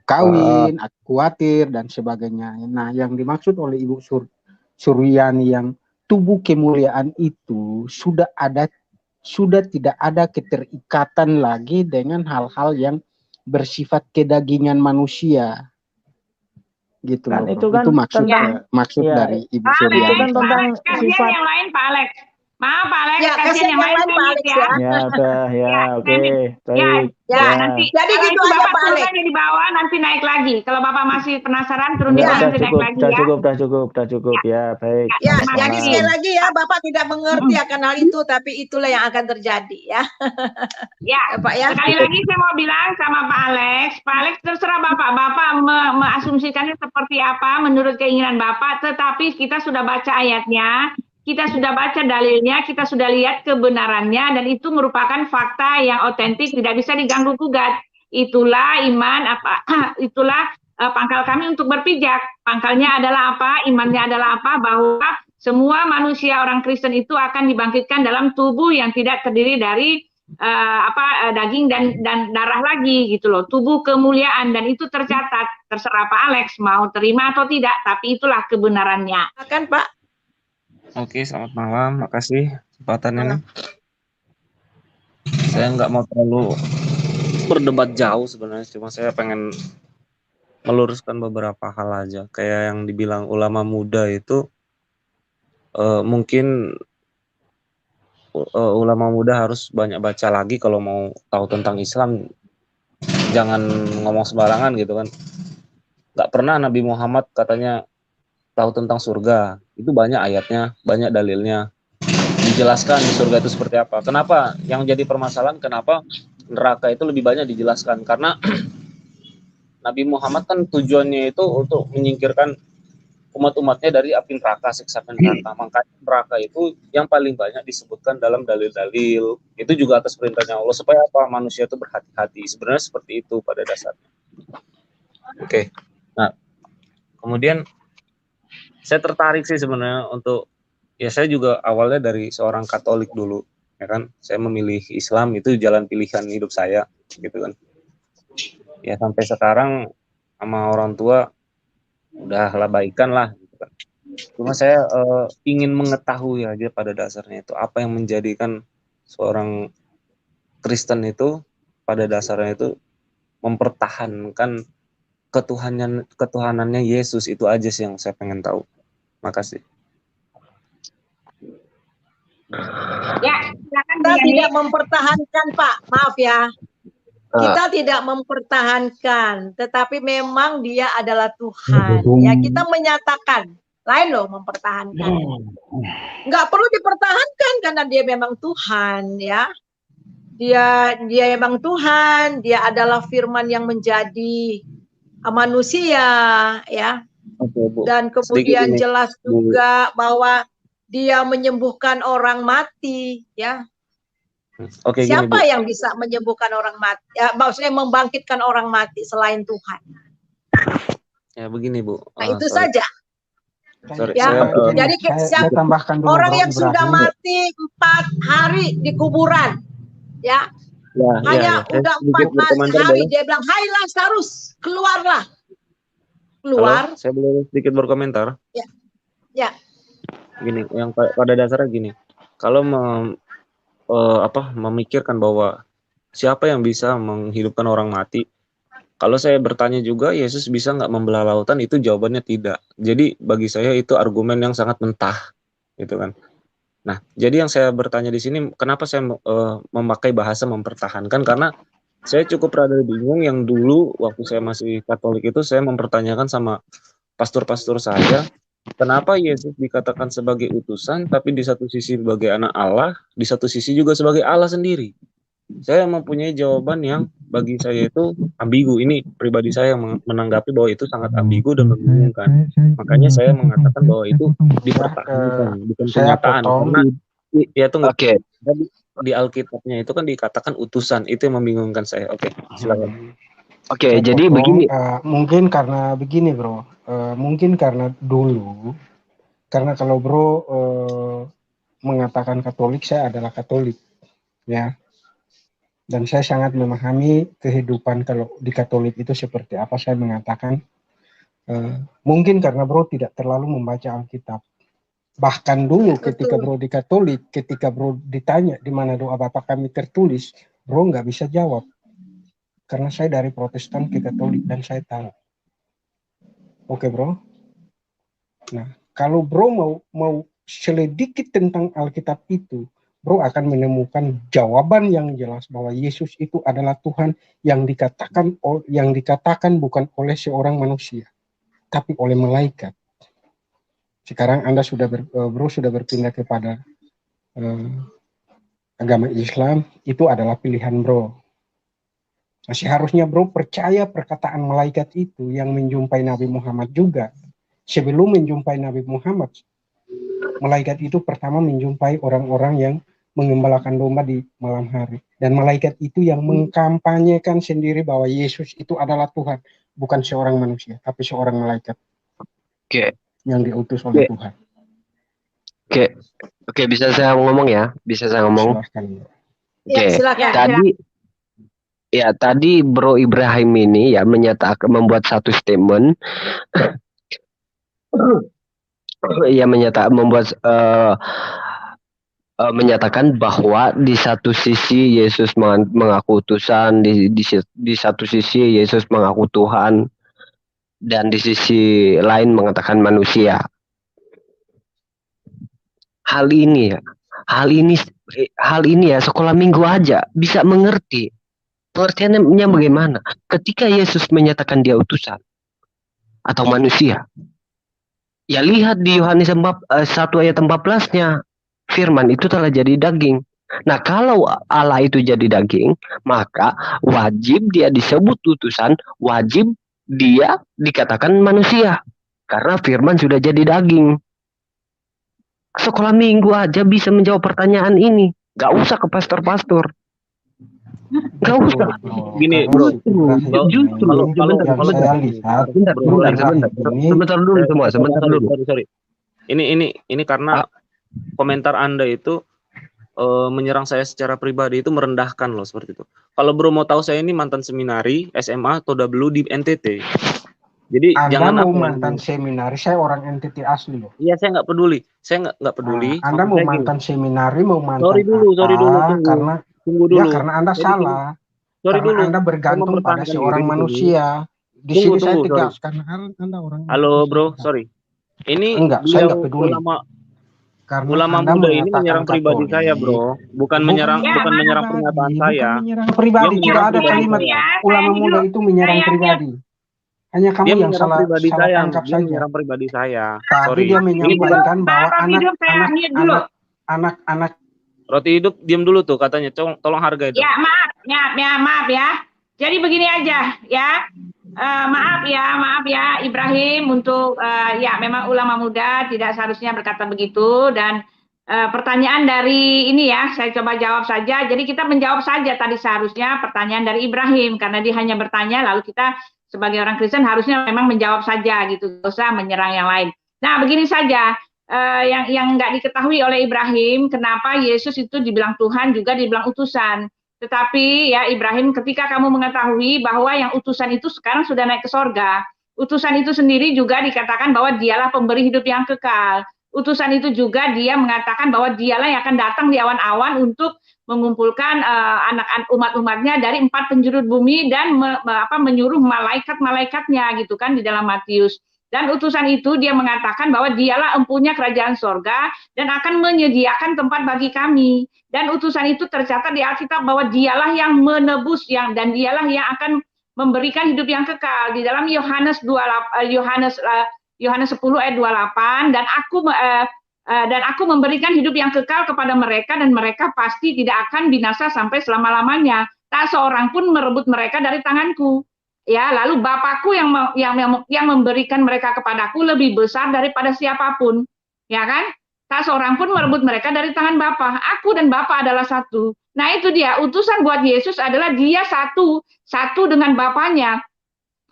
kawin, khawatir dan sebagainya. Nah, yang dimaksud oleh Ibu Suryani yang tubuh kemuliaan itu sudah tidak ada keterikatan lagi dengan hal-hal yang bersifat kedagingan manusia, gitu Kan loh. itu kan itu maksud ya, dari Ibu Alex, Suryani. itu kan tentang kasihan sifat. yang lain Pak Alex. Maaf Pak Alex, Ya, kasihan yang lain Pak Alex ya. Ya udah ya, oke, baik. Ya, nanti jadi kalau gitu itu aja Bapak Pak turun Alex. aja di bawah, nanti naik lagi. Kalau Bapak masih penasaran, turun di Enggak, bawah, udah nanti naik cukup, lagi udah ya. cukup, udah cukup ya, baik. Ya, Selamat jadi malam. sekali lagi ya, Bapak tidak mengerti akan hal itu, tapi itulah yang akan terjadi ya. Ya, Pak ya. sekali lagi saya mau bilang sama Pak Alex terserah Bapak mengasumsikannya seperti apa menurut keinginan Bapak, tetapi kita sudah baca ayatnya, kita sudah baca dalilnya, kita sudah lihat kebenarannya, dan itu merupakan fakta yang otentik, tidak bisa diganggu gugat. Itulah iman itulah pangkal kami untuk berpijak. Pangkalnya adalah apa? Imannya adalah apa? Bahwa semua manusia orang Kristen itu akan dibangkitkan dalam tubuh yang tidak terdiri dari daging dan darah lagi gitu loh, tubuh kemuliaan, dan itu tercatat. Terserah Pak Alex mau terima atau tidak, tapi itulah kebenarannya. Akan Pak. Oke, selamat malam, makasih kesempatannya nih. Saya nggak mau terlalu berdebat jauh sebenarnya, cuma saya pengen meluruskan beberapa hal aja. Kayak yang dibilang ulama muda itu mungkin ulama muda harus banyak baca lagi kalau mau tahu tentang Islam. Jangan ngomong sembarangan gitu kan. Nggak pernah Nabi Muhammad katanya tahu tentang surga. Itu banyak ayatnya, banyak dalilnya. Dijelaskan di surga itu seperti apa. Kenapa? Yang jadi permasalahan kenapa neraka itu lebih banyak dijelaskan. Karena Nabi Muhammad kan tujuannya itu untuk menyingkirkan umat-umatnya dari api neraka, siksa neraka. Makanya neraka itu yang paling banyak disebutkan dalam dalil-dalil. Itu juga atas perintahnya Allah supaya apa? Manusia itu berhati-hati. Sebenarnya seperti itu pada dasarnya. Oke. Nah, kemudian saya tertarik sih sebenarnya untuk, ya saya juga awalnya dari seorang Katolik dulu, ya kan. Saya memilih Islam, itu jalan pilihan hidup saya, gitu kan. Ya sampai sekarang sama orang tua udahlah baikan lah, gitu kan. Cuma saya ingin mengetahui aja pada dasarnya itu apa yang menjadikan seorang Kristen itu pada dasarnya itu mempertahankan ketuhanannya Yesus. Itu aja sih yang saya pengen tahu. Makasih. Ya, silakan Kita tidak mempertahankan Pak, maaf ya. Kita tidak mempertahankan, tetapi memang Dia adalah Tuhan. Ya, kita menyatakan, lain loh mempertahankan. Nggak perlu dipertahankan karena Dia memang Tuhan, ya. Dia memang Tuhan, Dia adalah firman yang menjadi manusia, ya. Dan kemudian jelas juga bahwa Dia menyembuhkan orang mati, ya. Oke, siapa gini, yang bisa menyembuhkan orang mati? Ya, maksudnya membangkitkan orang mati selain Tuhan. Ya begini Bu. Nah, itu saja. Sorry, Ya, jadi saya tambahkan dulu, orang Bro yang sudah Ibrahim. mati 4 hari di kuburan, ya, hanya udah 4 hari dia bilang, "Hai Lazarus, keluarlah." Keluar. Halo, saya boleh sedikit berkomentar? Ya. Gini, yang pada dasarnya gini, kalau memikirkan bahwa siapa yang bisa menghidupkan orang mati. Kalau saya bertanya juga, Yesus bisa nggak membelah lautan? Itu jawabannya tidak. Jadi bagi saya itu argumen yang sangat mentah, gitu kan. Nah, jadi yang saya bertanya di sini, kenapa saya memakai bahasa mempertahankan? Karena saya cukup rada bingung yang dulu waktu saya masih Katolik itu saya mempertanyakan sama pastor-pastor saya, kenapa Yesus dikatakan sebagai utusan, tapi di satu sisi sebagai anak Allah, di satu sisi juga sebagai Allah sendiri. Saya mempunyai jawaban yang bagi saya itu ambigu. Ini pribadi saya yang menanggapi bahwa itu sangat ambigu dan membingungkan. Makanya saya mengatakan bahwa itu dipertahankan, bukan saya kenyataan. potong. Karena ya tunggu. Oke. Di Alkitabnya itu kan dikatakan utusan. Itu yang membingungkan saya. Oke, silakan. Oke, Saya jadi potong, begini. mungkin karena begini bro, mungkin karena dulu, karena kalau bro mengatakan Katolik, saya adalah Katolik, ya. Dan saya sangat memahami kehidupan kalau di Katolik itu seperti apa. Saya mengatakan mungkin karena bro tidak terlalu membaca Alkitab. Bahkan dulu ketika bro di Katolik, ketika bro ditanya di mana doa Bapa kami tertulis, bro nggak bisa jawab. Karena saya dari Protestan ke Katolik dan saya tahu. Oke bro. Nah, kalau bro mau selidiki tentang Alkitab itu, bro akan menemukan jawaban yang jelas bahwa Yesus itu adalah Tuhan yang dikatakan bukan oleh seorang manusia, tapi oleh malaikat. Sekarang Anda bro sudah berpindah kepada agama Islam, itu adalah pilihan bro. Nah, seharusnya bro percaya perkataan malaikat itu yang menjumpai Nabi Muhammad juga. Sebelum menjumpai Nabi Muhammad, malaikat itu pertama menjumpai orang-orang yang mengembalakan domba di malam hari. Dan malaikat itu yang mengkampanyekan sendiri bahwa Yesus itu adalah Tuhan. Bukan seorang manusia, tapi seorang malaikat. Oke. Yang diutus oleh Tuhan. Oke, bisa saya ngomong ya? Bisa saya ngomong? Silahkan. Oke, silakan. Tadi Bro Ibrahim ini ya membuat satu statement. Ia menyatakan bahwa di satu sisi Yesus mengaku utusan, di satu sisi Yesus mengaku Tuhan, dan di sisi lain mengatakan manusia. Hal ini ya sekolah minggu aja bisa mengerti. Pengertiannya bagaimana? Ketika Yesus menyatakan dia utusan atau manusia, ya lihat di Yohanes 1 ayat 14-nya. Firman itu telah jadi daging. Nah, kalau Allah itu jadi daging, maka wajib dia disebut utusan, wajib dia dikatakan manusia. Karena firman sudah jadi daging. Sekolah minggu aja bisa menjawab pertanyaan ini. Gak usah ke pastor-pastor. Gak usah. Gini, bro. Justru sebentar dulu semua. Sorry. Ini karena komentar Anda itu menyerang saya secara pribadi itu merendahkan loh seperti itu. Kalau bro mau tahu, saya ini mantan seminari SMA atau W di NTT. Jadi Anda jangan mau mantan seminari, saya orang NTT asli loh. Iya, saya nggak peduli. Saya nggak peduli. Anda mau mantan seminari, mau mantan sorry dulu, tunggu dulu. Ya karena Anda salah. Karena Anda bergantung pada seorang manusia. Di sini saya tegaskan Anda orang. Halo bro, sorry. Ini saya nggak peduli. Ulama muda ini menyerang pribadi saya, bro. Bukan menyerang pernyataan saya. Menyerang pribadi, tidak ada kalimat ulama muda itu menyerang pribadi. Hanya kamu yang salah tangkap saja. Menyerang pribadi saya. Tadi dia menyampaikan bahwa anak-anak roti hidup, diam dulu tuh katanya. Tolong hargai itu. Ya, maaf ya. Jadi begini aja ya. Maaf ya Ibrahim untuk ya memang ulama muda tidak seharusnya berkata begitu, dan pertanyaan dari ini ya saya coba jawab saja. Jadi kita menjawab saja tadi seharusnya pertanyaan dari Ibrahim karena dia hanya bertanya, lalu kita sebagai orang Kristen harusnya memang menjawab saja gitu, tidak usah menyerang yang lain. Nah begini saja, yang nggak diketahui oleh Ibrahim, kenapa Yesus itu dibilang Tuhan juga dibilang utusan. Tetapi ya Ibrahim, ketika kamu mengetahui bahwa yang utusan itu sekarang sudah naik ke sorga, utusan itu sendiri juga dikatakan bahwa dialah pemberi hidup yang kekal. utusan itu juga dia mengatakan bahwa dialah yang akan datang di awan-awan untuk mengumpulkan anak-anak umat-umatnya dari 4 penjuru bumi dan menyuruh malaikat-malaikatnya gitu kan di dalam Matius. Dan utusan itu dia mengatakan bahwa dialah empunya kerajaan sorga dan akan menyediakan tempat bagi kami. Dan utusan itu tercatat di Alkitab bahwa dialah yang menebus dan dialah yang akan memberikan hidup yang kekal di dalam Yohanes 10 ayat 28 dan aku memberikan hidup yang kekal kepada mereka dan mereka pasti tidak akan binasa sampai selama-lamanya. Tak seorang pun merebut mereka dari tanganku. Ya, lalu Bapakku yang memberikan mereka kepadaku lebih besar daripada siapapun. Ya kan? Tak seorang pun merebut mereka dari tangan Bapa. Aku dan Bapa adalah satu. Nah, itu dia. Utusan buat Yesus adalah dia satu dengan Bapanya.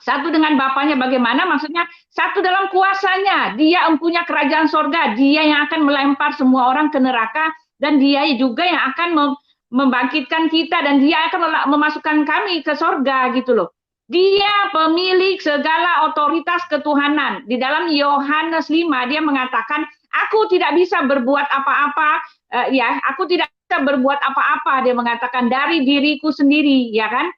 Satu dengan Bapanya bagaimana? Maksudnya satu dalam kuasanya. Dia empunya kerajaan sorga. Dia yang akan melempar semua orang ke neraka. Dan dia juga yang akan membangkitkan kita. Dan dia akan memasukkan kami ke sorga gitu loh. Dia pemilik segala otoritas ketuhanan. Di dalam Yohanes 5 dia mengatakan, aku tidak bisa berbuat apa-apa. Aku tidak bisa berbuat apa-apa. Dia mengatakan dari diriku sendiri. Ya kan?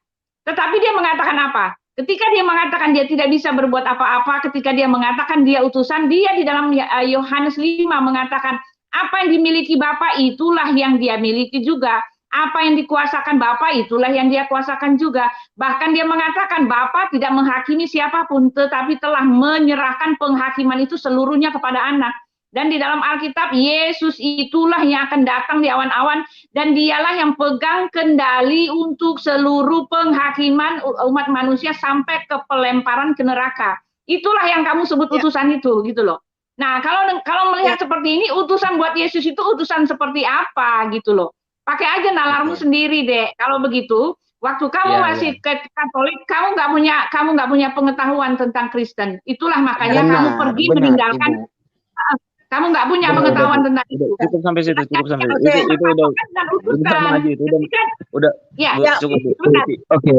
Tetapi dia mengatakan apa? Ketika dia mengatakan dia tidak bisa berbuat apa-apa, ketika dia mengatakan dia utusan, dia di dalam Yohanes 5 mengatakan, apa yang dimiliki Bapa itulah yang dia miliki juga. Apa yang dikuasakan Bapa itulah yang dia kuasakan juga. Bahkan dia mengatakan Bapa tidak menghakimi siapapun, tetapi telah menyerahkan penghakiman itu seluruhnya kepada anak. Dan di dalam Alkitab, Yesus itulah yang akan datang di awan-awan dan dialah yang pegang kendali untuk seluruh penghakiman umat manusia sampai ke pelemparan ke neraka. Itulah yang kamu sebut utusan itu, gitu loh. Nah, kalau melihat seperti ini, utusan buat Yesus itu utusan seperti apa, gitu loh. Pakai aja nalarmu sendiri, Dek. Kalau begitu, waktu kamu masih Katolik, kamu nggak punya pengetahuan tentang Kristen. Itulah makanya kamu pergi meninggalkan. Kamu nggak punya pengetahuan tentang itu. Cukup sampai situ, cukup sampai itu. Itu udah cukup. Oke,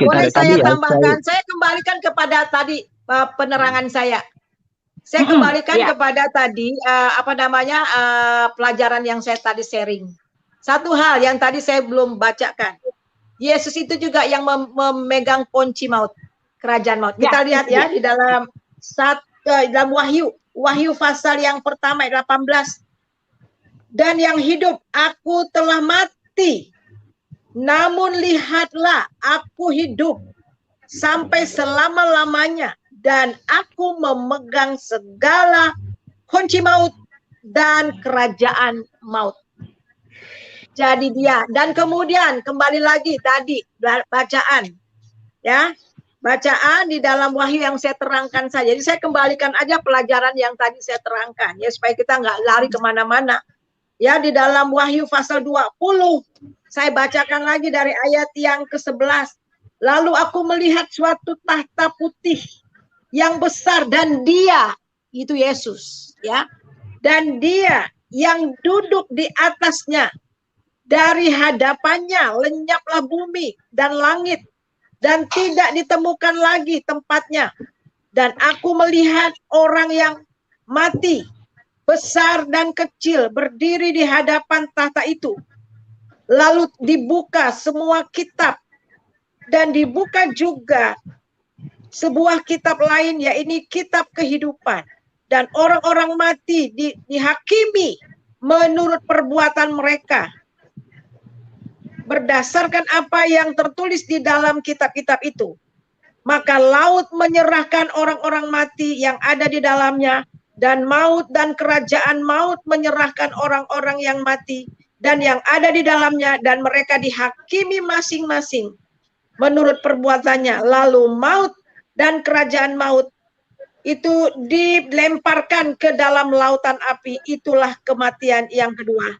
boleh saya tambahkan. Saya kembalikan kepada tadi penerangan saya. Saya kembalikan kepada tadi pelajaran yang saya tadi sharing. Satu hal yang tadi saya belum bacakan. Yesus itu juga yang memegang kunci maut, kerajaan maut. Kita lihat ya di dalam dalam Wahyu pasal yang pertama ayat 18. Dan yang hidup, aku telah mati. Namun lihatlah, aku hidup sampai selama-lamanya. Dan aku memegang segala kunci maut dan kerajaan maut. Jadi dia. Dan kemudian kembali lagi tadi bacaan. Ya. Bacaan di dalam Wahyu yang saya terangkan saja. Jadi saya kembalikan aja pelajaran yang tadi saya terangkan ya supaya kita nggak lari kemana-mana. Ya di dalam Wahyu pasal 20 saya bacakan lagi dari ayat yang ke-11. Lalu aku melihat suatu tahta putih yang besar dan dia itu Yesus ya. Dan dia yang duduk di atasnya, dari hadapannya lenyaplah bumi dan langit. Dan tidak ditemukan lagi tempatnya. Dan aku melihat orang yang mati, besar dan kecil, berdiri di hadapan tahta itu. Lalu dibuka semua kitab. Dan dibuka juga sebuah kitab lain, yaitu kitab kehidupan. Dan orang-orang mati dihakimi menurut perbuatan mereka. Berdasarkan apa yang tertulis di dalam kitab-kitab itu. Maka laut menyerahkan orang-orang mati yang ada di dalamnya, dan maut dan kerajaan maut menyerahkan orang-orang yang mati dan yang ada di dalamnya, dan mereka dihakimi masing-masing menurut perbuatannya. Lalu maut dan kerajaan maut itu dilemparkan ke dalam lautan api. Itulah kematian yang kedua.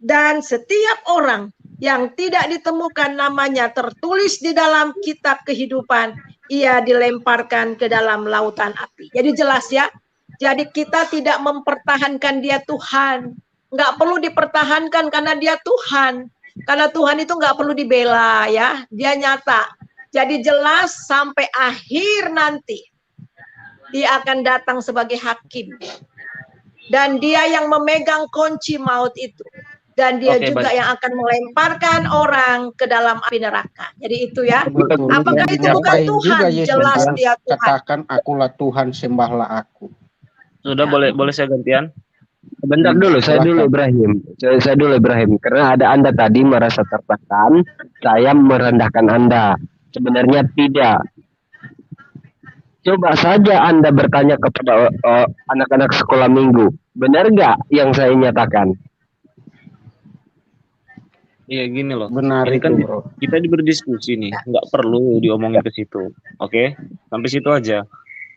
Dan setiap orang yang tidak ditemukan namanya tertulis di dalam kitab kehidupan, ia dilemparkan ke dalam lautan api. Jadi jelas ya. Jadi kita tidak mempertahankan dia Tuhan. Nggak perlu dipertahankan karena dia Tuhan. Karena Tuhan itu nggak perlu dibela ya. Dia nyata. Jadi jelas sampai akhir nanti. dia akan datang sebagai hakim. Dan dia yang memegang kunci maut itu. Dan dia Oke, juga baik. yang akan melemparkan orang ke dalam api neraka. Jadi itu ya. Betul. Apakah Dan itu bukan dinyatakan Tuhan? juga Yesus Jelas kan dia Tuhan. katakan akulah Tuhan, sembahlah aku. Sudah, boleh saya gantian? Bentar dulu, saya dulu Ibrahim. Saya dulu Ibrahim. Karena ada Anda tadi merasa tertekan, saya merendahkan Anda. Sebenarnya tidak. Coba saja Anda bertanya kepada anak-anak sekolah minggu. Benar nggak yang saya nyatakan? Iya gini loh. Benar Ini itu, kan bro. kita berdiskusi nih, nggak perlu diomongin ke situ. Oke? Sampai situ aja.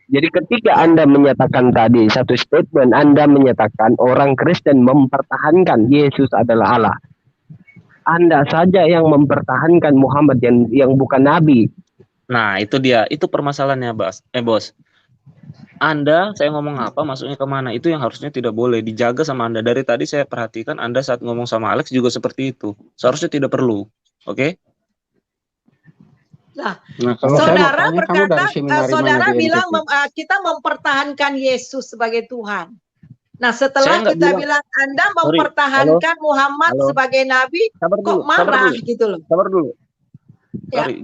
Jadi ketika Anda menyatakan tadi satu statement, Anda menyatakan orang Kristen mempertahankan Yesus adalah Allah. Anda saja yang mempertahankan Muhammad yang bukan nabi. Nah, itu dia. Itu permasalahannya, Bos. Anda, saya ngomong apa, masuknya kemana? Itu yang harusnya tidak boleh dijaga sama Anda. Dari tadi saya perhatikan Anda saat ngomong sama Alex juga seperti itu. Seharusnya tidak perlu. Oke? Nah, kalau saudara saya mau tanya, kamu dari berkata, seminari saudara mana di bilang NTT? kita mempertahankan Yesus sebagai Tuhan. Nah, setelah Saya nggak kita bilang Anda Sorry, mempertahankan Muhammad halo. sebagai nabi, Sabar kok dulu, marah gitu loh. Sabar dulu. Ya. Sorry,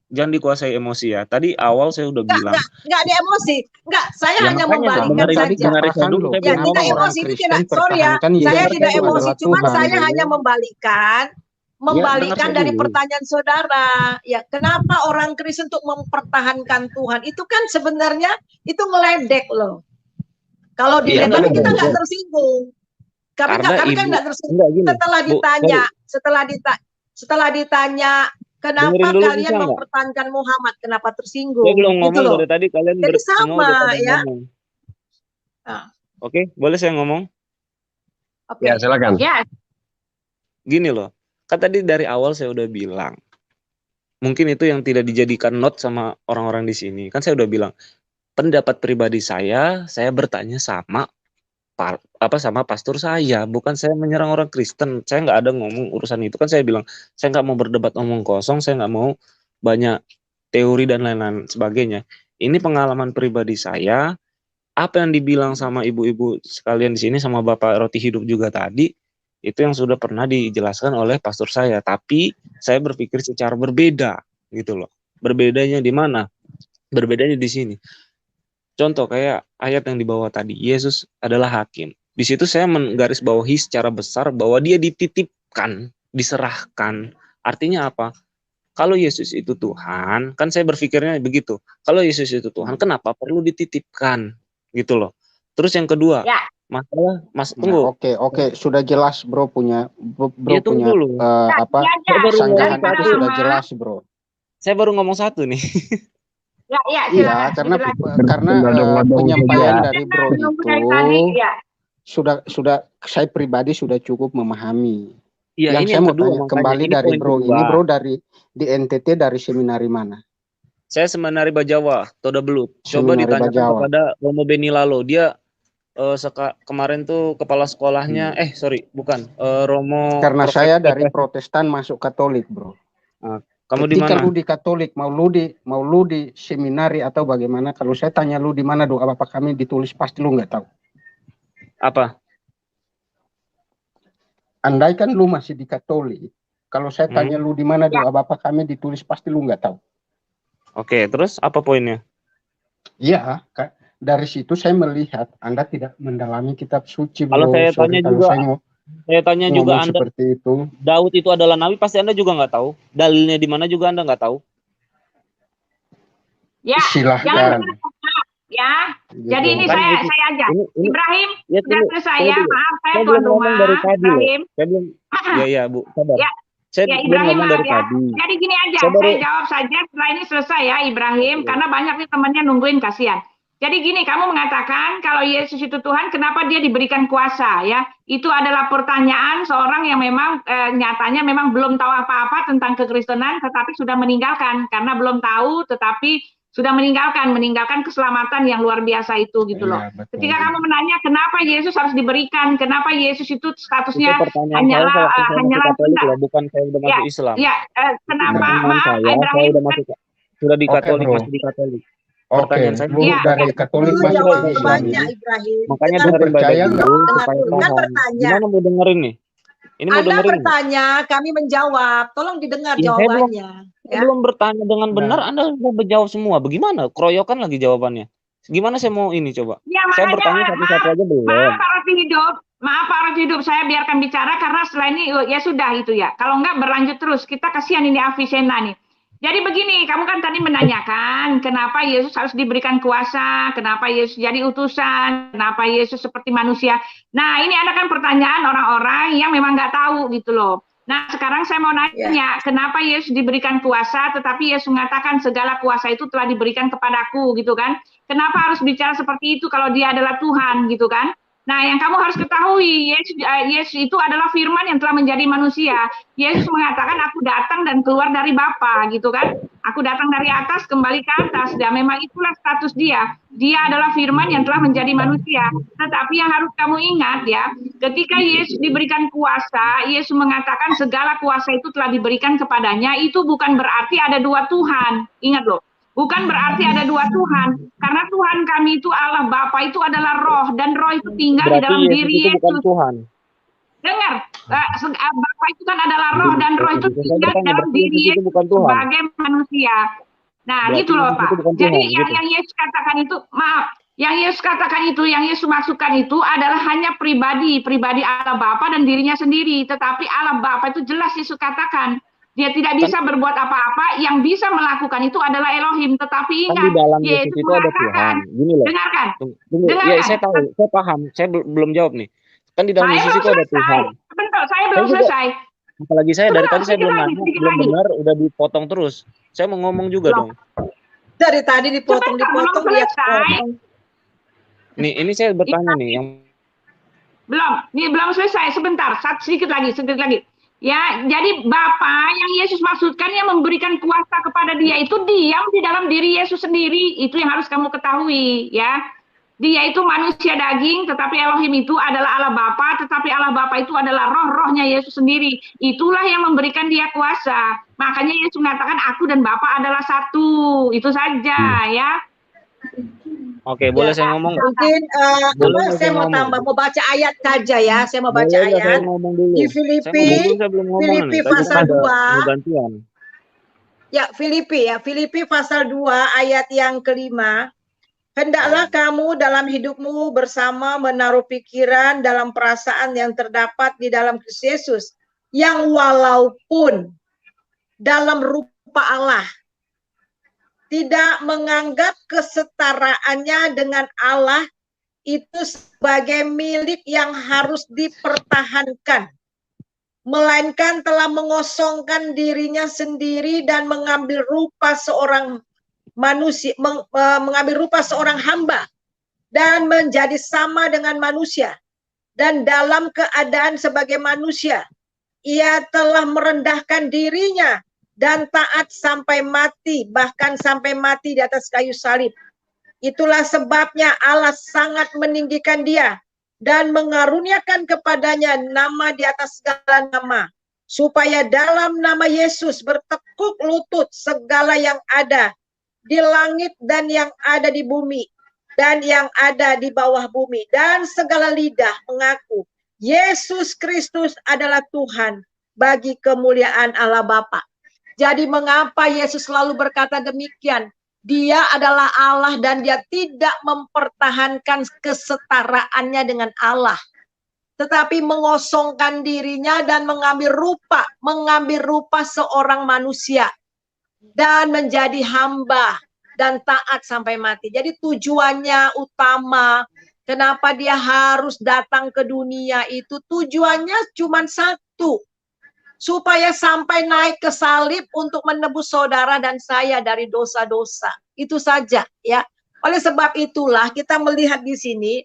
jangan dikuasai emosi ya. Tadi awal saya udah bilang. Enggak ada emosi. Enggak, saya Ya, hanya makanya, membalikkan dengerin saja. saya dulu, saya Ya, belum tidak ngomong. emosi itu tidak. Sorry ya, pertahankan saya Yesus tidak itu emosi. adalah Cuman Tuhan. saya hanya membalikkan dengar saya dari dulu. pertanyaan saudara. Ya, kenapa orang Kristen untuk mempertahankan Tuhan? Itu kan sebenarnya itu ngeledek loh. Kalau Iya, dilihat, tapi kita benar. nggak tersinggung. Kami Karena kan Ibu- nggak tersinggung. enggak, gini, Setelah ditanya, kenapa Dengerin dulu kalian bisa nggak? mempertahankan Muhammad? Kenapa tersinggung? Saya belum Gitu ngomong loh. dari tadi, kalian Jadi semua sama udah pada ya. ngomong. Nah. Oke, boleh saya ngomong? Oke. Ya, silakan. Ya, Gini loh, kan tadi dari awal saya udah bilang, mungkin itu yang tidak dijadikan note sama orang-orang di sini. Kan saya udah bilang, pendapat pribadi saya bertanya sama sama pastor saya, bukan saya menyerang orang Kristen. Saya nggak ada ngomong urusan itu. Kan saya bilang, saya nggak mau berdebat omong kosong, saya nggak mau banyak teori dan lain-lain sebagainya. Ini pengalaman pribadi saya. Apa yang dibilang sama ibu-ibu sekalian di sini, sama Bapak Roti Hidup juga tadi, itu yang sudah pernah dijelaskan oleh pastor saya. Tapi saya berpikir secara berbeda, gitu loh. Berbedanya di mana? Berbedanya di sini. Contoh kayak ayat yang dibawa tadi, Yesus adalah hakim. Di situ saya menggarisbawahi secara besar bahwa dia dititipkan, diserahkan. Artinya apa? Kalau Yesus itu Tuhan, kan saya berpikirnya begitu. Kalau Yesus itu Tuhan, kenapa perlu dititipkan? Gitu loh. Terus yang kedua, Ya. masalah Nah, oke, sudah jelas bro punya Ya, tunggu punya dulu. sanggahan Daripada itu sudah lama. jelas bro. Saya baru ngomong satu nih. Ya, Iya, silakan. karena Nodong-nodong penyampaian saja. dari bro Menunggu itu dari tadi, ya. sudah saya pribadi sudah cukup memahami. Iya, Yang ini saya yang mau kedua, tanya makanya. kembali Ini dari poin bro kedua. ini, bro di NTT dari seminari mana? Saya seminari Bajawa, Toda Belut. Coba Seminari ditanyakan Bajawa. kepada Romo Beni Lalo. Dia kemarin tuh kepala sekolahnya, bukan, Romo. Karena Profek saya dari PP. Protestan masuk Katolik, bro. Kamu di Ketika mana? lu di Katolik, mau lu di seminari atau bagaimana? Kalau saya tanya lu di mana doa Bapak kami ditulis, pasti lu nggak tahu. Apa? Andai kan lu masih di Katolik, kalau saya tanya lu di mana doa Bapak kami ditulis, pasti lu nggak tahu. Oke, terus apa poinnya? Iya, dari situ saya melihat Anda tidak mendalami kitab suci, bro. Kalau saya tanya juga, ngomong Anda, seperti itu. Daud itu adalah nabi, pasti Anda juga nggak tahu. Dalilnya di mana juga Anda nggak tahu. Ya, Silahkan. Ya, Gitu. jadi ini saya aja. Ibrahim, Ya, sudah selesai ya. Maaf, saya Saya tuan belum ngomong rumah. dari tadi loh. Ibrahim. Saya belum. Ya, Bu, sabar. Ya. Saya Ya, belum Ibrahim, ngomong dari maaf ya. tadi. Jadi gini aja, Saya baru- saya jawab saja setelah ini selesai ya Ibrahim, karena banyak nih temannya nungguin, kasihan. Jadi gini, kamu mengatakan kalau Yesus itu Tuhan, kenapa dia diberikan kuasa ya? Itu adalah pertanyaan seorang yang memang nyatanya memang belum tahu apa-apa tentang kekristenan, tetapi sudah meninggalkan karena belum tahu, tetapi sudah meninggalkan keselamatan yang luar biasa itu gitu loh. Iya, betul. Ketika kamu menanya kenapa Yesus harus diberikan, kenapa Yesus itu statusnya Itu pertanyaan saya waktu saya masih Katolik loh, bukan saya udah masuk Islam. Ya, kenapa? Pertanyaan Maaf, saya Ibrahim, sudah di Oke, Katolik, bro. masih di Katolik. Pertanyaan saya menurut Iya, dari Katolik Dulu masuk ke jawabannya Islam banyak, ini. Ibrahim. Makanya Dengar, dengerin percaya baik-baik nggak? dulu dengar supaya dulu. Kan paham. bertanya. Gimana mau dengerin nih? Ini mau Anda dengerin. bertanya, kami menjawab. Tolong didengar Ya, saya jawabannya. Ya. belum bertanya dengan benar, Nah, Anda sudah menjawab semua. Bagaimana? Keroyokan lagi jawabannya. Gimana saya mau ini coba? Ya Saya makanya bertanya satu-satu aja belum. maaf Pak Rofi hidup, maaf Pak Rofi hidup, saya biarkan bicara karena setelah ini ya sudah itu ya. Kalau enggak berlanjut terus, kita kasihan ini Avicenna nih. Jadi begini, kamu kan tadi menanyakan kenapa Yesus harus diberikan kuasa, kenapa Yesus jadi utusan, kenapa Yesus seperti manusia. Nah ini ada kan pertanyaan orang-orang yang memang nggak tahu gitu loh. Nah sekarang saya mau nanya, kenapa Yesus diberikan kuasa, tetapi Yesus mengatakan segala kuasa itu telah diberikan kepadaku gitu kan. Kenapa harus bicara seperti itu kalau dia adalah Tuhan gitu kan? Nah, yang kamu harus ketahui, Yesus itu adalah firman yang telah menjadi manusia. Yesus mengatakan, aku datang dan keluar dari Bapa, gitu kan? Aku datang dari atas, kembali ke atas. Dan memang itulah status dia. Dia adalah firman yang telah menjadi manusia. Tetapi yang harus kamu ingat ya, ketika Yesus diberikan kuasa, Yesus mengatakan segala kuasa itu telah diberikan kepadanya, itu bukan berarti ada dua Tuhan. Ingat loh. Bukan berarti ada dua Tuhan, karena Tuhan kami itu Allah Bapa itu adalah roh, dan roh itu tinggal di Berarti dalam Yesus diri itu bukan Yesus. Tuhan. Dengar, Bapa itu kan adalah roh, dan roh itu Saya tinggal di bertanya, dalam berarti diri Yesus itu Yesus bukan Tuhan. sebagai manusia. Nah, Berarti gitu loh Yesus Pak. itu bukan Jadi Tuhan, gitu. yang Yesus katakan itu, maaf, yang Yesus katakan itu, yang Yesus maksudkan itu adalah hanya pribadi Allah Bapa dan dirinya sendiri. Tetapi Allah Bapa itu jelas Yesus katakan. Dia tidak bisa berbuat apa-apa, yang bisa melakukan itu adalah Elohim. Tetapi Kan di ingat, dalam Yesus Yesus itu ada Tuhan. mengatakan, Gini loh. dengarkan, Tunggu. Ya, dengarkan. saya tahu, saya paham. Saya belum jawab nih. Kan di dalam Saya Yesus belum itu ada selesai. Tuhan. Sebentar, saya belum juga, selesai. apalagi saya dari tadi saya Sedikit belum lagi, nanya, sedikit belum lagi. benar, udah dipotong terus. Saya mau ngomong juga Loh. dong. Dari tadi dipotong Sebentar, belum dia selesai. potong. Nih, ini saya bertanya nih, yang Belum selesai. Sebentar, sedikit lagi. Ya, jadi Bapa yang Yesus maksudkan yang memberikan kuasa kepada dia itu diam di dalam diri Yesus sendiri. Itu yang harus kamu ketahui, ya. Dia itu manusia daging, tetapi Elohim itu adalah Allah Bapa, tetapi Allah Bapa itu adalah roh-rohnya Yesus sendiri. Itulah yang memberikan dia kuasa. Makanya Yesus mengatakan aku dan Bapa adalah satu. Itu saja, ya. Oke, boleh saya ngomong nggak? Mungkin saya mau ngomong? tambah, mau baca ayat saja ya. Saya mau baca Boleh nggak saya ayat ngomong dulu? di Saya belum ngomong Filipi nih. pasal Tadi 2. gantian. Ya, Filipi pasal 2 ayat yang kelima. Hendaklah kamu dalam hidupmu bersama menaruh pikiran dalam perasaan yang terdapat di dalam Kristus Yesus, yang walaupun dalam rupa Allah, tidak menganggap kesetaraannya dengan Allah itu sebagai milik yang harus dipertahankan, melainkan telah mengosongkan dirinya sendiri dan mengambil rupa seorang manusia, mengambil rupa seorang hamba dan menjadi sama dengan manusia, dan dalam keadaan sebagai manusia ia telah merendahkan dirinya dan taat sampai mati, bahkan sampai mati di atas kayu salib. Itulah sebabnya Allah sangat meninggikan dia dan mengaruniakan kepadanya nama di atas segala nama, supaya dalam nama Yesus bertekuk lutut segala yang ada di langit dan yang ada di bumi dan yang ada di bawah bumi, dan segala lidah mengaku Yesus Kristus adalah Tuhan, bagi kemuliaan Allah Bapa. Jadi mengapa Yesus selalu berkata demikian? Dia adalah Allah dan dia tidak mempertahankan kesetaraannya dengan Allah, tetapi mengosongkan dirinya dan mengambil rupa seorang manusia dan menjadi hamba dan taat sampai mati. Jadi tujuannya utama kenapa dia harus datang ke dunia itu, tujuannya cuma satu, supaya sampai naik ke salib untuk menebus saudara dan saya dari dosa-dosa. Itu saja ya. Oleh sebab itulah kita melihat di sini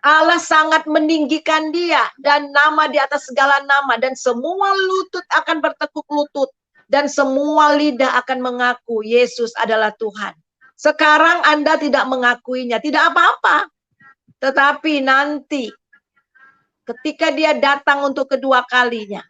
Allah sangat meninggikan dia dan nama di atas segala nama, dan semua lutut akan bertekuk lutut dan semua lidah akan mengaku Yesus adalah Tuhan. Sekarang Anda tidak mengakuinya, tidak apa-apa. Tetapi nanti ketika dia datang untuk kedua kalinya,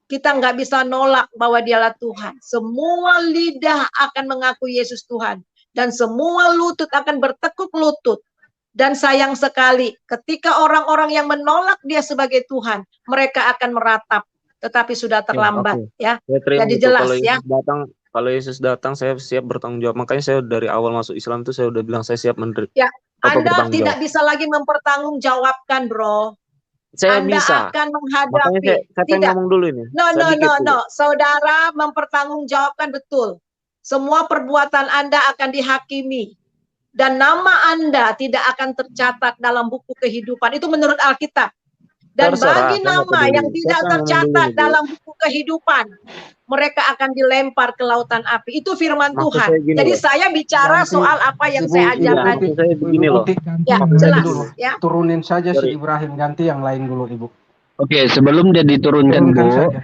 kita nggak bisa nolak bahwa dialah Tuhan. Semua lidah akan mengaku Yesus Tuhan. dan semua lutut akan bertekuk lutut. Dan sayang sekali, ketika orang-orang yang menolak dia sebagai Tuhan, mereka akan meratap, tetapi sudah terlambat. Ya, Saya terima jadi itu. jelas Kalau ya. Kalau Yesus datang, saya siap bertanggung jawab. Makanya saya dari awal masuk Islam itu saya udah bilang saya siap menerima. Ya, Anda bertanggung tidak jawab. bisa lagi mempertanggungjawabkan, bro. Saya Anda bisa. akan Makanya menghadapi. saya pengen Tidak. ngomong dulu ini. No. Saudara mempertanggungjawabkan betul. Semua perbuatan Anda akan dihakimi. Dan nama Anda tidak akan tercatat dalam buku kehidupan. Itu menurut Alkitab. Dan Terserah, bagi saya nggak nama peduli. yang tidak Saya ngomong tercatat dulu, Bu. dalam buku kehidupan, mereka akan dilempar ke lautan api. Itu firman Maksud Tuhan. saya gini Jadi loh. saya bicara Ganti, soal apa yang Ibu- saya ajar Ibu tadi. Putih, Saya begini Ibu loh. Putih, ganti Ya, yang jelas, lain dulu. ya. Turunin saja si Sorry. Ibrahim, ganti yang lain dulu, Ibu. Oke, sebelum dia diturunkan, Turunkan Bu. saja.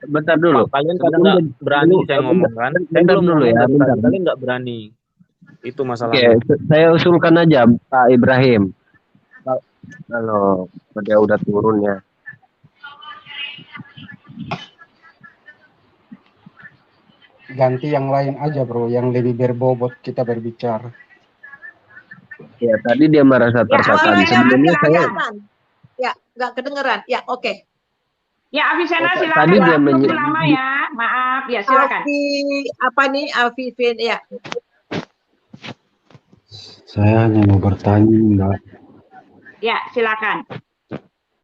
Bentar dulu. Kalian kadang Sebelum nggak dia- berani dulu, saya ngomong kan. Saya bentar belum dulu ngomong ya, dari bentar. tadi. Kalian nggak berani. Itu Oke, masalahnya. saya usulkan aja Pak Ibrahim. Kalau dia udah turun ya. Ganti yang lain aja, bro, yang lebih berbobot kita berbicara. Ya, tadi dia merasa tertekan. Suaranya Sebelumnya nggak saya kelihatan. Ya, nggak kedengeran. Ya, oke. Ya, Avicenna Tadi silakan. dia Waktu lama ya. Maaf, ya silakan. Alfi, ya. Saya hanya mau bertanya, Mbak. Ya, silakan.